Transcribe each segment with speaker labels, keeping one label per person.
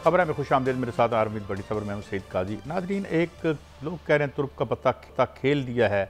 Speaker 1: खबर में खुश आमदेद। मेरे साथ आर्मीद बड़ी खबर में हूँ सईद काजी। नाजरीन, एक लोग कह रहे हैं तुर्क का पत्ता खेल दिया है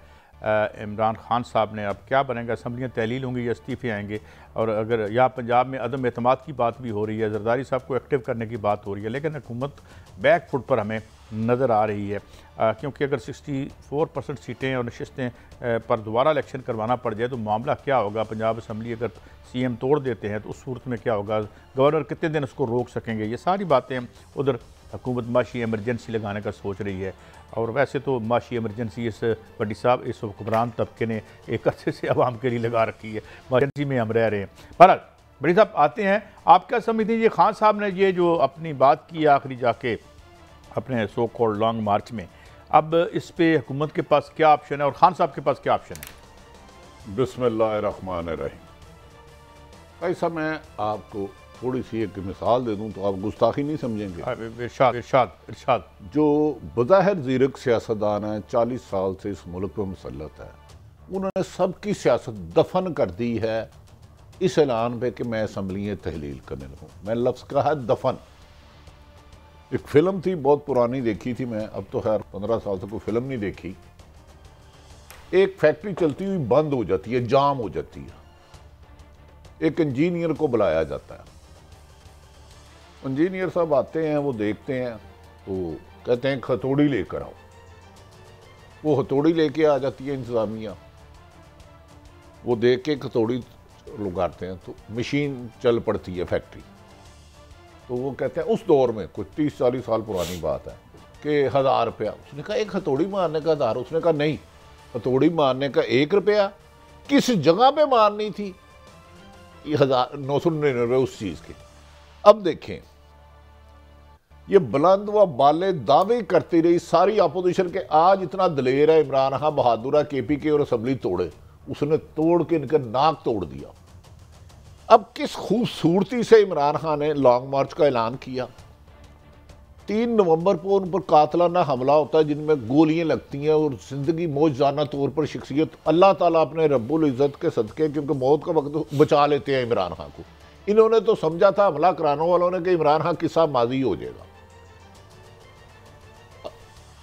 Speaker 1: इमरान खान साहब ने। अब क्या बनेगा, असम्बलियाँ तहलील होंगी या इस्तीफ़े आएंगे? और अगर या पंजाब में अदम एतमाद की बात भी हो रही है, जरदारी साहब को एक्टिव करने की बात हो रही है, लेकिन हुकूमत बैक फुट पर हमें नज़र आ रही है। क्योंकि अगर 64% सीटें और नशिस्तें पर दोबारा इलेक्शन करवाना पड़ जाए तो मामला क्या होगा? पंजाब असम्बली अगर CM तोड़ देते हैं तो उस सूरत में क्या होगा? गवर्नर कितने दिन उसको रोक सकेंगे? ये सारी बातें उधर हुकूमत माशी एमरजेंसी लगाने का सोच रही है। और वैसे तो माशी एमरजेंसी इस बड़ी साहब इस हुक्मरान तबके ने एक अरसे से आवाम के लिए लगा रखी है। इमरजेंसी में हम रह रहे हैं। बहरहाल बड़ी साहब आते हैं, आप क्या समझते हैं ये खान साहब ने ये जो अपनी बात की आखिरी जाके अपने सो कॉल्ड लॉन्ग मार्च में, अब इस पे हुकूमत के पास क्या ऑप्शन है और खान साहब के पास क्या ऑप्शन है?
Speaker 2: बिस्मिल्लाहिर्रहमानिर्रहीम। भाई साहब, मैं आपको थोड़ी सी एक मिसाल दे दूं तो आप गुस्ताखी नहीं समझेंगे।
Speaker 1: इरशाद इरशाद इरशाद।
Speaker 2: जो बज़ाहिर ज़ीरक सियासतदान है, 40 साल से इस मुल्क पर मुसल्लत है, उन्होंने सबकी सियासत दफन कर दी है इस ऐलान पे कि मैं असम्बलियाँ तहलील करने लगूँ। मैं लफ्ज़ कहा है दफन। एक फिल्म थी बहुत पुरानी, देखी थी मैं, अब तो खैर 15 साल से कोई फिल्म नहीं देखी। एक फैक्ट्री चलती हुई बंद हो जाती है, जाम हो जाती है। एक इंजीनियर को बुलाया जाता है। इंजीनियर साहब आते हैं, वो देखते हैं तो कहते हैं हथौड़ी लेकर आओ। वो हथौड़ी लेके आ जाती है इंतजामिया। वो देख के हथौड़ी लगाते हैं तो मशीन चल पड़ती है फैक्ट्री। तो वो कहते हैं, उस दौर में कुछ 30-40 साल पुरानी बात है, कि 1000 रुपया। उसने कहा एक हथौड़ी मारने का 1000? उसने कहा नहीं, हथौड़ी मारने का 1 रुपया। किस जगह पे मारनी थी? 1999 उस चीज़ के। अब देखें, ये बुलंद व बाले दावे करती रही सारी अपोजिशन के आज इतना दलेर है इमरान खान बहादुर है, KPK और असम्बली तोड़े। उसने तोड़ के इनका नाक तोड़ दिया। अब किस खूबसूरती से इमरान खान ने लॉन्ग मार्च का ऐलान किया। 3 नवंबर को उन पर कातलाना हमला होता है जिनमें गोलियां लगती हैं और जिंदगी मौजजाना तौर पर शख्सियत अल्लाह ताला अपने रब्बुल इज़्ज़त के सदके, क्योंकि मौत का वक्त बचा लेते हैं इमरान खान को। इन्होंने तो समझा था हमला कराने वालों ने कि इमरान खान किस्सा माजी हो जाएगा।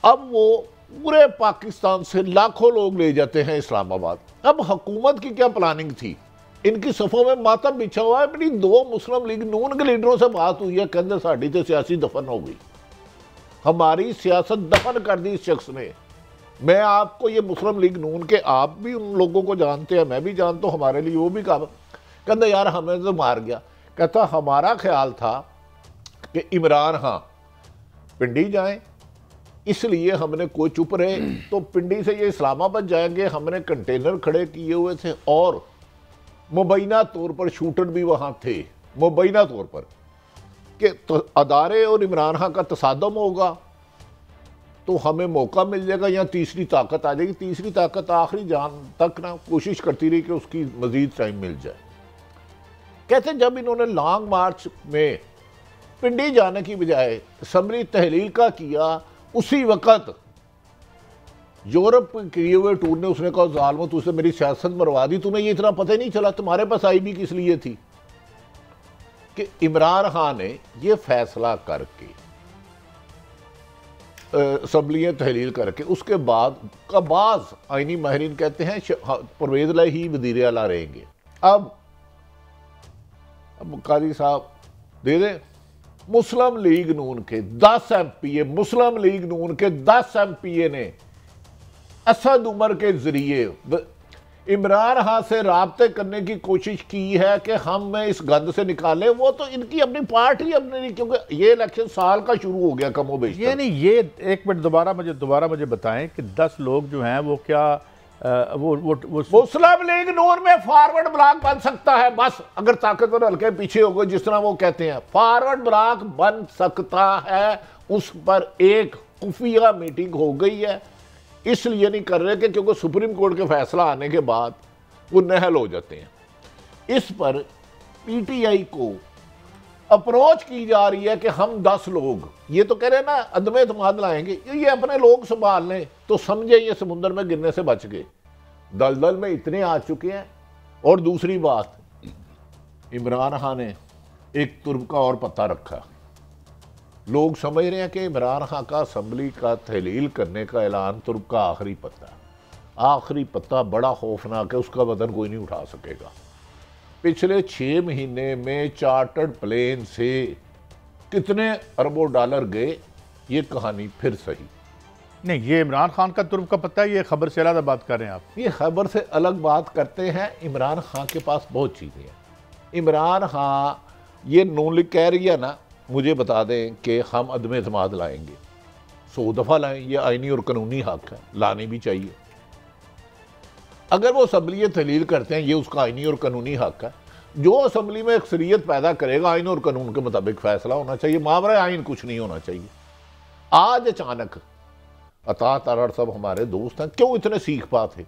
Speaker 2: अब वो पूरे पाकिस्तान से लाखों लोग ले जाते हैं इस्लामाबाद। अब हुकूमत की क्या प्लानिंग थी? इनकी सफ़ों में मातम बिछा हुआ है। अपनी 2 मुस्लिम लीग नून के लीडरों से बात हुई है, कहते साड़ी तो सियासी दफन हो गई, हमारी सियासत दफन कर दी इस शख्स ने। मैं आपको ये मुस्लिम लीग नून के, आप भी उन लोगों को जानते हैं, मैं भी जानता हूँ, हमारे लिए वो भी कहा। कहता यार हमें तो मार गया। कहता हमारा ख्याल था कि इमरान खान पिंडी जाएं, इसलिए हमने कोई चुप रहे तो पिंडी से ये इस्लामाबाद जाएंगे। हमने कंटेनर खड़े किए हुए थे और मुबैना तौर पर शूटर भी वहाँ थे, मुबैना तौर पर कि तो अदारे और इमरान खान का तसादम होगा तो हमें मौका मिल जाएगा या तीसरी ताकत आ जाएगी। तीसरी ताकत आखिरी जान तक ना कोशिश करती रही कि उसकी मजीद टाइम मिल जाए। कहते जब इन्होंने लॉन्ग मार्च में पिंडी जाने की बजाय असम्बली तहलील का किया, उसी वक्त यूरोप किए हुए टूर ने उसने कहा जालिम तुझसे मेरी सियासत मरवा दी, तुम्हें ये इतना पता ही नहीं चला, तुम्हारे पास आई भी किस लिए थी? कि इमरान खान ने ये फैसला करके असम्बलियाँ तहलील करके उसके बाद का बाज आईनी माहिरीन कहते हैं परवेज़ लाई ही वज़ीर आला रहेंगे। अब काजी साहब दे दें। मुस्लिम लीग नून के 10 MPA, मुस्लिम लीग नून के 10 MPA ने असद उमर के जरिए इमरान खान से राब्ते करने की कोशिश की है कि हम इस गंद से निकालें। वो तो इनकी अपनी पार्टी अपने, क्योंकि ये इलेक्शन साल का शुरू हो गया कमो बेश।
Speaker 1: ये नहीं, ये एक मिनट दोबारा मुझे बताएं कि 10 लोग जो हैं वो क्या वो
Speaker 2: मुस्लिम लीग नून में फॉरवर्ड ब्लॉक बन सकता है बस, अगर ताकतवर हल्के पीछे हो गए, जिस तरह वो कहते हैं फॉरवर्ड ब्लॉक बन सकता है। उस पर एक खुफिया मीटिंग हो गई है, इसलिए नहीं कर रहे कि क्योंकि सुप्रीम कोर्ट के फैसला आने के बाद वो नहल हो जाते हैं। इस पर PTI को अप्रोच की जा रही है कि हम 10 लोग, ये तो कह रहे हैं ना अदम एतमाद लाएंगे, ये अपने लोग संभाल लें तो समझे ये समुद्र में गिरने से बच गए। दलदल में इतने आ चुके हैं। और दूसरी बात, इमरान खान ने एक तुर्क का और पता रखा लोग समझ रहे हैं कि इमरान खान का असम्बली का तहलील करने का ऐलान तुर्क का आखिरी पत्ता है। आखिरी पत्ता बड़ा खौफनाक है, उसका वजन कोई नहीं उठा सकेगा। पिछले 6 महीने में चार्टर्ड प्लेन से कितने अरबों डॉलर गए, ये कहानी फिर सही
Speaker 1: नहीं। ये इमरान खान का तुर्क का पत्ता है, ये खबर से अलग बात कर रहे हैं आप।
Speaker 2: ये खबर से अलग बात करते हैं। इमरान खान के पास बहुत चीज़ें हैं। इमरान खान ये नून लीग कह रही है ना, मुझे बता दें कि हम अदम एतमाद लाएंगे, 100 दफ़ा लाएं, ये आईनी और कानूनी हक है, लानी भी चाहिए। अगर वो असम्बली तहलील करते हैं, ये उसका आईनी और कानूनी हक है। जो असम्बली में अक्सरियत पैदा करेगा, आइन और कानून के मुताबिक फैसला होना चाहिए, मावरा आइन कुछ नहीं होना चाहिए। आज अचानक अता तारड़ साहब हमारे दोस्त हैं, क्यों इतने सीख पा थे?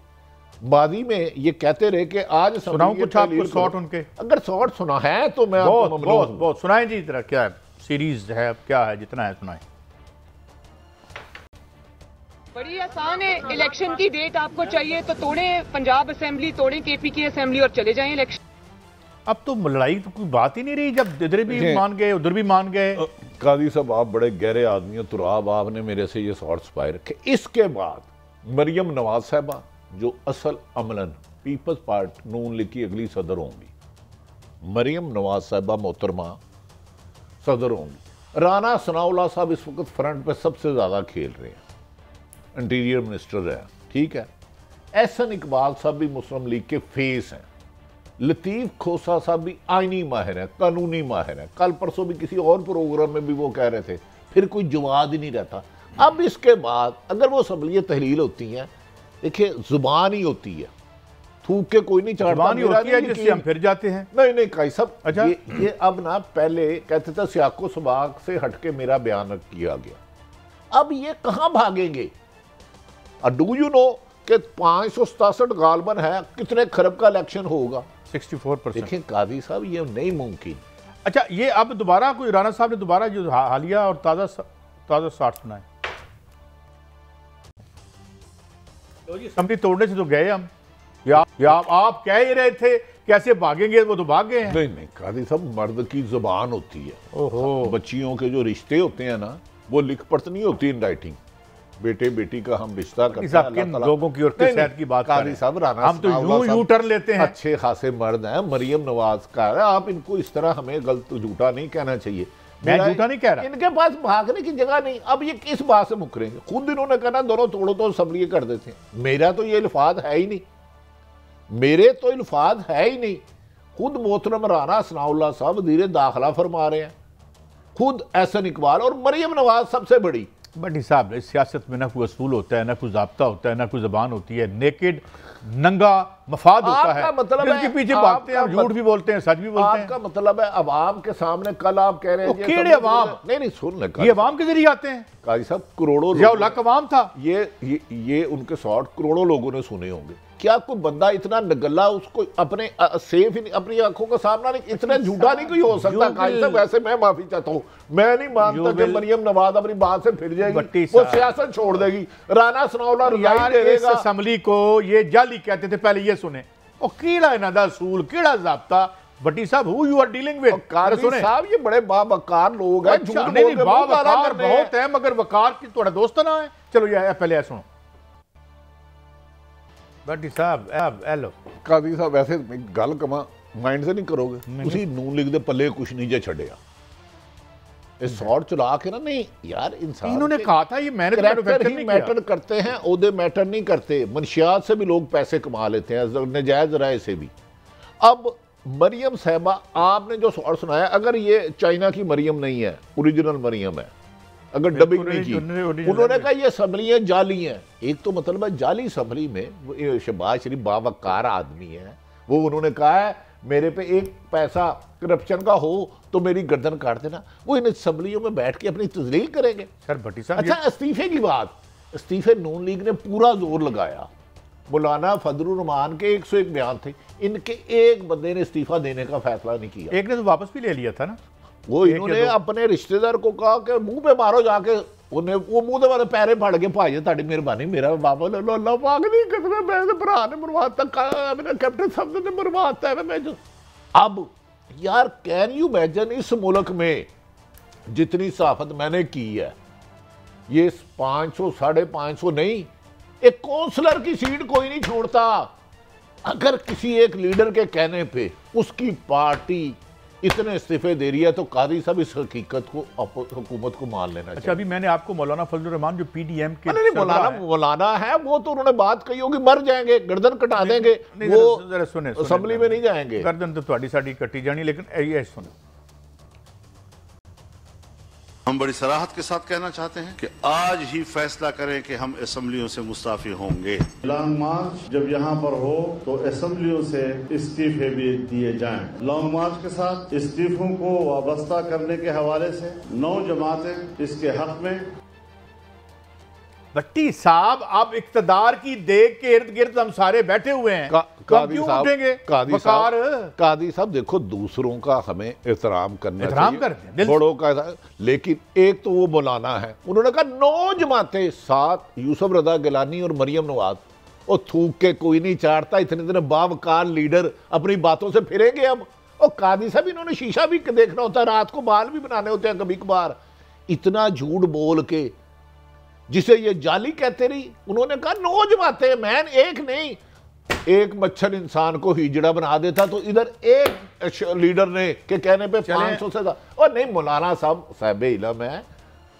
Speaker 2: मादी में ये कहते रहे कि आज
Speaker 1: सुनाऊं कुछ आपको शॉर्ट उनके?
Speaker 2: अगर शॉर्ट सुना है तो मैं
Speaker 1: बहुत सुनाएं जी, जरा क्या है सीरीज है, क्या है, जितना है सुनाएं।
Speaker 3: बड़ी आसान है, इलेक्शन की डेट आपको चाहिए तो तोड़े पंजाब असेंबली, तोड़े केपी की असेंबली और चले जाएं इलेक्शन।
Speaker 1: अब तो लड़ाई तो कोई बात ही नहीं रही, जब इधर भी मान गए उधर भी मान गए।
Speaker 2: काजी साहब आप बड़े गहरे आदमी हो, तुराब आपने मेरे से ये शॉर्ट्स पाए रखे। इसके बाद मरियम नवाज साहबा जो असल अमलन पीपल्स पार्टी नून लीग की अगली सदर होंगी, मरियम नवाज साहबा मोहतरमा सदर होंगी। राना सनाउल्लाह साहब इस वक्त फ्रंट पे सबसे ज़्यादा खेल रहे हैं, इंटीरियर मिनिस्टर है, ठीक है। एहसन इकबाल साहब भी मुस्लिम लीग के फेस हैं। लतीफ़ खोसा साहब भी आईनी माहिर है, कानूनी माहिर है। कल परसों भी किसी और प्रोग्राम में भी वो कह रहे थे, फिर कोई जवाब ही नहीं रहता। अब इसके बाद अगर वो असम्बली तहलील होती हैं, देखिए जुबान ही होती है, थूक के कोई नहीं चाटता,
Speaker 1: होती है जिससे हम फिर जाते हैं।
Speaker 2: नहीं नहीं काई साहब,
Speaker 1: अच्छा
Speaker 2: ये अब ना, पहले कहते थे सियाको सबाक से हटके मेरा बयान किया गया, अब ये कहाँ भागेंगे? डू यू नो कि 567 गालबन है, कितने खरब का इलेक्शन होगा?
Speaker 1: 64%।
Speaker 2: देखिए काजी साहब ये नहीं मुमकिन।
Speaker 1: अच्छा ये अब दोबारा कोई राणा साहब ने दोबारा जो हालिया और ताज़ा शॉट सुनाए, असम्बली तोड़ने से तो गए हम, या आप कह ही रहे थे कैसे भागेंगे, वो तो भाग गए हैं।
Speaker 2: नहीं नहीं काजी साहब, मर्द की जुबान होती है।
Speaker 1: ओहो,
Speaker 2: बच्चियों के जो रिश्ते होते हैं ना, वो लिख पढ़त नहीं होती इन राइटिंग। बेटे बेटी का हम रिश्ता करते हैं,
Speaker 1: किन लोगों की और किस सेहत की बात कर रहे हैं
Speaker 2: साहब? राना
Speaker 1: हम तो यू टर्न लेते हैं।
Speaker 2: अच्छे खासे मर्द हैं, मरियम नवाज का है, आप इनको इस तरह हमें गलत झूठा नहीं कहना चाहिए।
Speaker 1: मैं झूठा नहीं कह रहा,
Speaker 2: इनके पास भागने की जगह नहीं। अब ये किस बात से मुकरेंगे? खुद इन्होंने कहना दोनों तोड़ो तो असम्बली कर देते हैं। मेरा तो ये इल्फाज है ही नहीं, मेरे तो इल्फाज है ही नहीं। खुद मोहतरम राना सनाउल्लाह साहब वज़ीर दाखिला फरमा रहे हैं, खुद एहसन इकबाल और मरियम नवाज सबसे बड़ी।
Speaker 1: बट हिसाब इस सियासत में ना कोई असूल होता है, ना कोई ज़ाब्ता होता है, ना कोई ज़बान होती है। नेकेड नंगा मफाद होता है,
Speaker 2: मतलब
Speaker 1: जिसके पीछे भागते हैं, हम झूठ भी बोलते हैं, सच भी बोलते हैं।
Speaker 2: आपका मतलब है अवाम के सामने कल आप कह रहे हैं
Speaker 1: केड़े अवाम?
Speaker 2: नहीं सुन ले,
Speaker 1: ये अवाम के जरिए आते हैं।
Speaker 2: काजी साहब करोड़ों
Speaker 1: लाख अवाम था,
Speaker 2: ये उनके शॉर्ट करोड़ों लोगों ने सुने होंगे। क्या कोई बंदा इतना नगल्ला, उसको अपने सेफ ही अपनी आंखों का सामना नहीं, इतना झूठा नहीं कोई हो सकता? काजी साहब वैसे मैं माफी चाहता हूँ, मैं नहीं मानता कि मरियम नवाज अपनी बात से फिर जाएगी, वो सियासत छोड़ देगी। राना सनाउल्लाह
Speaker 1: इस असम्बली को ये जाली कहते थे पहले, ये सुने और कीड़ा इन्हां दा असूल, कीड़ा ज़ाब्ता। भट्टी साहब who you are dealing with?
Speaker 2: Qazi साहब ये बड़े बावकार लोग हैं, झूठ बोल के
Speaker 1: बावकार बहुत है, मगर वकार की थोड़ा दोस्त ना है। चलो ये पहले सुनो भट्टी साहब। हेलो
Speaker 2: काजी साहब, वैसे गल कमा माइंड से नहीं करोगे, ਤੁਸੀਂ नून लीग दे पल्ले कुछ नहीं जे छड़िया। इस शॉर्ट चला के ना, नहीं यार, इंसान
Speaker 1: इन्होंने कहा था ये
Speaker 2: मैटर करते हैं, ओहदे मैटर नहीं करते। मंशियात से भी लोग पैसे कमा लेते हैं, नजायज राय से भी। अब मरियम साहबा आपने जो शॉर्ट सुनाया, अगर ये चाइना की मरियम नहीं है, ओरिजिनल मरियम है, अगर डबिंग नहीं की, उन्होंने कहा ये असम्बलियाँ जाली हैं। एक तो मतलब है जाली असम्बली में शहबाज शरीफ बावकार आदमी है, वो उन्होंने कहा है मेरे पे एक पैसा करप्शन का हो तो मेरी गर्दन काट देना। वो इन असम्बलियों में बैठ के अपनी तजलील करेंगे।
Speaker 1: सर भट्टी साहब,
Speaker 2: अच्छा इस्तीफे की बात, इस्तीफे नून लीग ने पूरा जोर लगाया। मौलाना फजलुर रहमान के 101 बयान थे, इनके एक बंदे ने इस्तीफा देने का फैसला नहीं किया।
Speaker 1: एक ने तो वापस भी ले लिया था ना।
Speaker 2: वो इन्होंने अपने रिश्तेदार को कहा कि मुंह पे मारो जाके, उन्हें वो मुंह दे वाले पैरे फाड़ के भाई ताड़ी मेहरबानी, मेरा बाबा ले लो, अल्लाह पाक नहीं कसम, मेरे भरा ने मरवाता, मेरा कैप्टन साहब ने मरवाता है। मैं जो अब यार कैन यू इमेजिन, इस मुल्क में जितनी सहाफत मैंने की है, ये 500 550 नहीं, एक काउंसलर की सीट कोई नहीं छोड़ता। अगर किसी एक लीडर के कहने पे उसकी पार्टी इतने इस्तीफे दे रही है तो कादी साहब इस हकीकत को हुकूमत को मान लेना चाहिए।
Speaker 1: अच्छा, अभी मैंने आपको मौलाना फजलुर रहमान जो पीडीएम के
Speaker 2: नहीं, मौलाना है वो तो उन्होंने बात कही होगी, मर जाएंगे, गर्दन कटा देंगे, वो असेंबली में नहीं जाएंगे।
Speaker 1: गर्दन तो थोड़ी साड़ी कटी जानी, लेकिन ये सुने,
Speaker 4: हम बड़ी सराहत के साथ कहना चाहते हैं कि आज ही फैसला करें कि हम असेंबलियों से मुस्ताफी होंगे। लॉन्ग मार्च जब यहाँ पर हो तो असेंबलियों से इस्तीफे भी दिए जाएं। लॉन्ग मार्च के साथ इस्तीफों को वाबस्ता करने के हवाले से 9 जमातें इसके हक में।
Speaker 1: भट्टी साहब, आप इक्तदार की देख के इर्द गिर्द हम सारे बैठे हुए हैं,
Speaker 2: कादी साहब, कादी साहब देखो, दूसरों का हमें एहतराम करना चाहिए, बड़ों का, लेकिन एक तो वो मौलाना है, उन्होंने कहा 9 जमातें, 7 यूसुफ रजा गिलानी और मरियम नवाज, और थूक के कोई नहीं चाटता, इतने बावकार लीडर अपनी बातों से फिरेंगे अब। और कादी साहब, इन्होंने शीशा भी देखना होता है, रात को बाल भी बनाने होते हैं कभी कभार। इतना झूठ बोल के जिसे ये जाली कहते रही, उन्होंने कहा 9 जमातें, मैन एक नहीं, एक मच्छर इंसान को हिजड़ा बना देता, तो इधर एक लीडर ने के कहने पे 500 से ज्यादा। और नहीं, मौलाना साहब साहिब इल्म है,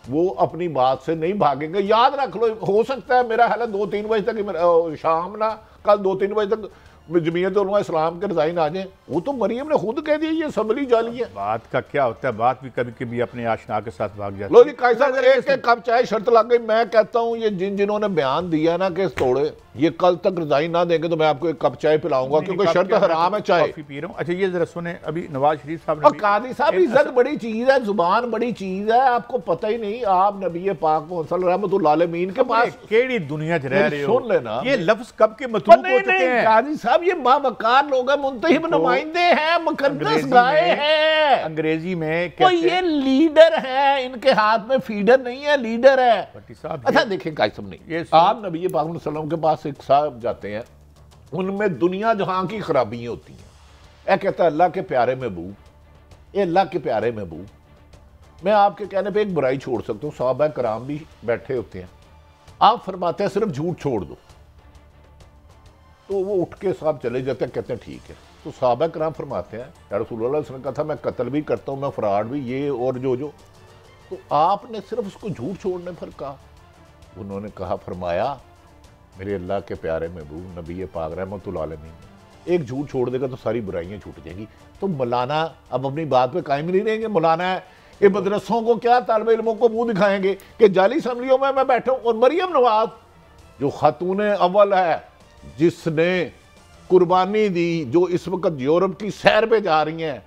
Speaker 2: वो अपनी बात से नहीं भागेंगे, याद रख लो। हो सकता है मेरा हाल है 2-3 बजे तक शाम ना, कल 2-3 बजे तक जमीयत उलमा इस्लाम के रिजाइन आ जाए। वो तो मरियम ने खुद कह दिया ये असेंबली जाली है।
Speaker 1: बात का क्या होता है, बात भी कभी कभी अपने आशना के साथ भाग जाती है।
Speaker 2: लो जी, कैसा एक कप चाय शर्त लग गई। मैं कहता हूँ ये जिन्होंने बयान दिया ना कि तोड़े, ये कल तक रिजाइन ना देंगे तो मैं आपको एक कप चाय पिलाऊंगा, क्योंकि शर्त हराम है चाय
Speaker 1: पी रहा हूँ। अच्छा, ये जरा सुने, अभी नवाज शरीफ साहब ने,
Speaker 2: कादी साहब, इज्जत बड़ी चीज है, जुबान बड़ी चीज है, आपको पता ही नहीं। आप नबी पाक मोहम्मद रहमतुल्लाह अलैहि के पास
Speaker 1: केड़ी दुनिया च रह रहे हो,
Speaker 2: सुन लेना,
Speaker 1: ये लफ्ज कब के मतलूब हो चुके हैं।
Speaker 2: कादी साहब, ये बावकार लोग हैं, मुंतहिब नुमाइंदे हैं, मुकद्दस गाय हैं।
Speaker 1: अंग्रेजी में
Speaker 2: कोई ये लीडर है, इनके हाथ में फीडर नहीं है, लीडर है। अच्छा देखें कायसम नहीं, आप नबी पाक सल्लल्लाहु के पास एक साहब जाते हैं, उनमें दुनिया जहां की खराबी होती हैं। यह कहता है अल्लाह के प्यारे महबूब, ये अल्लाह के प्यारे महबूब, मैं आपके कहने पे एक बुराई छोड़ सकता हूँ, साहबा कराम भी बैठे होते हैं, आप फरमाते हैं सिर्फ झूठ छोड़ दो, तो वो उठ के साहब चले जाते हैं, कहते हैं ठीक है। तो साहबा कराम फरमाते हैं या रसूलुल्लाह ने कहा था मैं कत्ल भी करता हूँ, मैं फराड भी, ये और जो तो आपने सिर्फ उसको झूठ छोड़ने पर कहा। उन्होंने कहा, फरमाया मेरे अल्लाह के प्यारे महबूब नबी पाक रहमतुल्लाह अलैहि, एक झूठ छोड़ देगा तो सारी बुराइयां छूट जाएंगी। तो मौलाना अब अपनी बात पे कायम नहीं रहेंगे। मौलाना है, ये मदरसों को क्या तालिब इल्मों को मुंह दिखाएंगे कि जाली असम्बलियों में मैं बैठा हूं। और मरियम नवाज जो खातून अव्वल है, जिसने कुर्बानी दी, जो इस वक्त यूरोप की सैर पे जा रही हैं,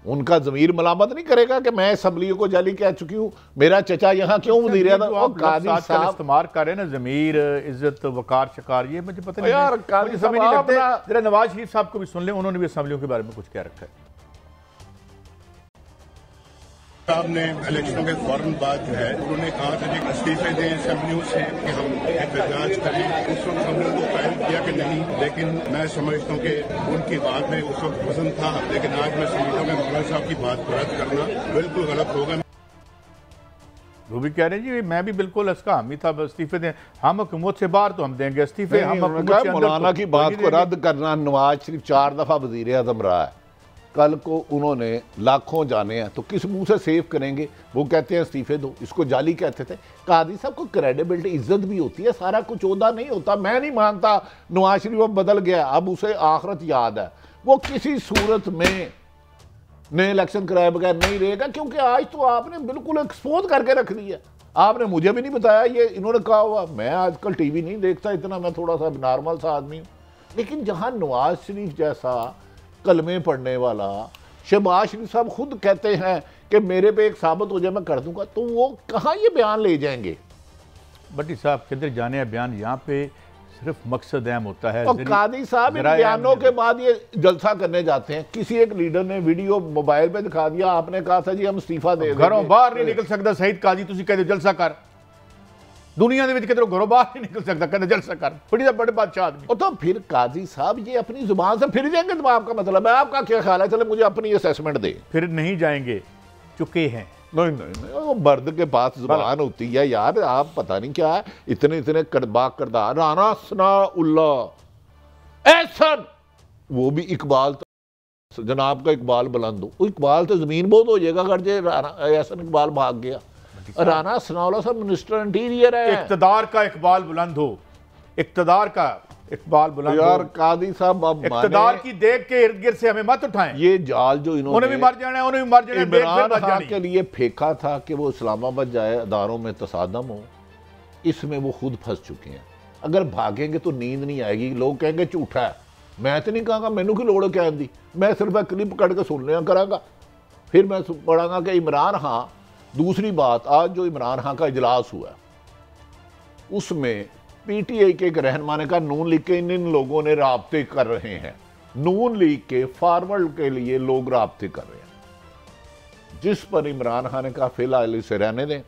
Speaker 2: उनका ज़मीर मलामत नहीं करेगा कि मैं असम्बलियों को जाली कह चुकी हूँ, मेरा चचा यहाँ क्यों वज़ीर आज़म
Speaker 1: इस्तेमाल कर रहे हैं ना, ज़मीर, इज्जत, वकार, शकार, ये मुझे पता नहीं यार, समझ नहीं लगते। जरा नवाज शरीफ साहब को भी सुन लें, उन्होंने भी असम्बलियों के बारे में कुछ कह रखा है।
Speaker 5: साहब ने इलेक्शनों के फौरन बाद जो है उन्होंने कहा था कि इस्तीफे दें असेंबलियों से कि हम एहतजाज करें। उस वक्त हमने उनको कायल किया कि नहीं, लेकिन मैं समझता हूँ कि उनकी बात में उस वक्त पसंद था, लेकिन आज मैं समझता हूँ कि मौलाना साहब की बात को रद्द करना बिल्कुल गलत होगा।
Speaker 1: वो भी कह रहे हैं जी मैं भी बिल्कुल इसका हामी था, इस्तीफे दें, हम हुकूमत से बाहर तो हम देंगे इस्तीफे, हम
Speaker 2: मौलाना की बात को रद्द करना। नवाज शरीफ 4 दफा वज़ीर आज़म रहा है, कल को उन्होंने लाखों जाने हैं, तो किस मुंह से सेव करेंगे। वो कहते हैं इस्तीफे दो, इसको जाली कहते थे। कादी साहब को क्रेडिबिलिटी, इज्जत भी होती है, सारा कुछ ओहदा नहीं होता। मैं नहीं मानता नवाज शरीफ अब बदल गया, अब उसे आखिरत याद है, वो किसी सूरत में नए इलेक्शन कराए बगैर नहीं रहेगा, क्योंकि आज तो आपने बिल्कुल एक्सपोज करके रख दिया। आपने मुझे भी नहीं बताया, ये इन्होंने कहा हुआ। मैं आजकल टीवी नहीं देखता इतना, मैं थोड़ा सा नॉर्मल सा आदमी हूँ, लेकिन जहाँ नवाज शरीफ जैसा कलमे पढ़ने वाला, शहबाज शरीफ साहब खुद कहते हैं कि मेरे पे एक साबित हो जाए मैं कर दूंगा, तो वो कहाँ ये बयान ले जाएंगे।
Speaker 1: भट्टी साहब किधर जाने हैं बयान, यहाँ पे सिर्फ मकसद अहम होता है।
Speaker 2: और कादी साहब इन बयानों के बाद ये जलसा करने जाते हैं। किसी एक लीडर ने वीडियो मोबाइल पे दिखा दिया, आपने कहा था जी हम इस्तीफा दे देंगे,
Speaker 1: घरों बाहर नहीं निकल सकता सईद काजी, तुम कहते जलसा कर, दुनिया के किधरों घरों बाहर नहीं निकल सकता, कहते जलसा कर, बड़े बादशाह आदमी।
Speaker 2: तो फिर काजी साहब ये अपनी जुबान से फिर जाएंगे, तो आपका मतलब है, आपका क्या ख्याल है? चले मुझे अपनी असेसमेंट दे।
Speaker 1: फिर नहीं जाएंगे, चुके हैं,
Speaker 2: नहीं नहीं नहीं, वो मर्द के पास जुबान होती है यार, आप पता नहीं क्या है, इतने इतने कड़बा करदार, राना सनाउल्लाह एहसन, वो भी इकबाल जनाब का इकबाल बुलंद हो, इकबाल तो जमीन बहुत हो जाएगा अगर जे एहसन इकबाल भाग गया। राना सनाउल्लाह साहब मिनिस्टर इंटीरियर है,
Speaker 1: इक़्तिदार का इकबाल बुलंद हो, इक़्तिदार का इकबाल बुलंद
Speaker 2: यार
Speaker 1: हो।
Speaker 2: कादी साहब अब
Speaker 1: इक़्तिदार की देख के इर्द गिर्द से हमें मत उठाएं,
Speaker 2: ये जाल जो इन्होंने
Speaker 1: उन्हें भी मर जाना है, उन्हें भी मर जाना है,
Speaker 2: इमरान खान के लिए फेंका था कि वो इस्लामाबाद जाए, अदारों में तसादम हो, इसमें वो खुद फंस चुके हैं। अगर भागेंगे तो नींद नहीं आएगी, लोग कहेंगे झूठा है, मैं तो नहीं कहा मैनू की लोड़ कहन दी, मैं सिर्फ क्लिप कट के सुन लिया करांगा, फिर मैं पढ़ांगा कि इमरान खान। दूसरी बात, आज जो इमरान खान का इजलास हुआ उसमें पीटीआई के एक रहनुमा ने कहा नून लीग के इन लोगों ने राब्ते कर रहे हैं, नून लीग के फॉरवर्ड के लिए लोग राब्ते कर रहे हैं, जिस पर इमरान खान ने कहा फिलहाल इसे रहने दें।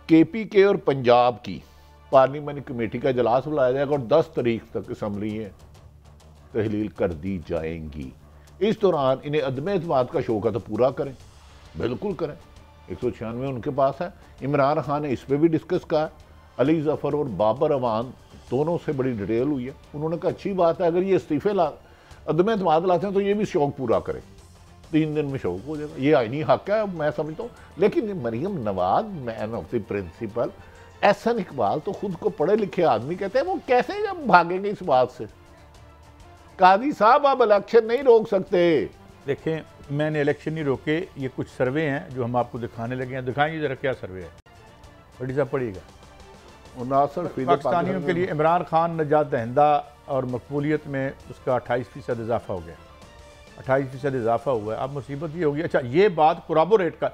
Speaker 2: केपीके और पंजाब की पार्लियामेंट कमेटी का इजलास बुलाया जाएगा और 10 तारीख तक असम्बलियाँ तहलील कर दी जाएंगी। इस दौरान इन्हें अदम एतमाद का शौक है तो पूरा करें, बिल्कुल करें, 196 उनके पास है। इमरान खान ने इस पर भी डिस्कस कहा, अली जफ़र और बाबर अवान दोनों से बड़ी डिटेल हुई है। उन्होंने कहा अच्छी बात है, अगर ये इस्तीफे अदम एतमाद लाते हैं तो ये भी शौक पूरा करें, 3 दिन में शौक हो जाएगा, ये आईनी हक है मैं समझता हूँ। लेकिन Maryam Nawaz man of the principle, Ahsan Iqbal तो खुद को पढ़े लिखे आदमी कहते हैं, वो कैसे जब भागेंगे इस बात से। कादी साहब आप इलेक्शन नहीं रोक सकते।
Speaker 1: देखें मैंने इलेक्शन नहीं रोके, ये कुछ सर्वे हैं जो हम आपको दिखाने लगे हैं, दिखाएंगे जरा क्या सर्वे है, बड़ी साहब पड़ेगा। पाकिस्तानियों के लिए इमरान खान नजात दहिंदा और मकबूलियत में उसका 28% इजाफा हो गया, 28% इजाफा हुआ है। अब मुसीबत ये होगी, अच्छा ये बात कोराबोरेट का,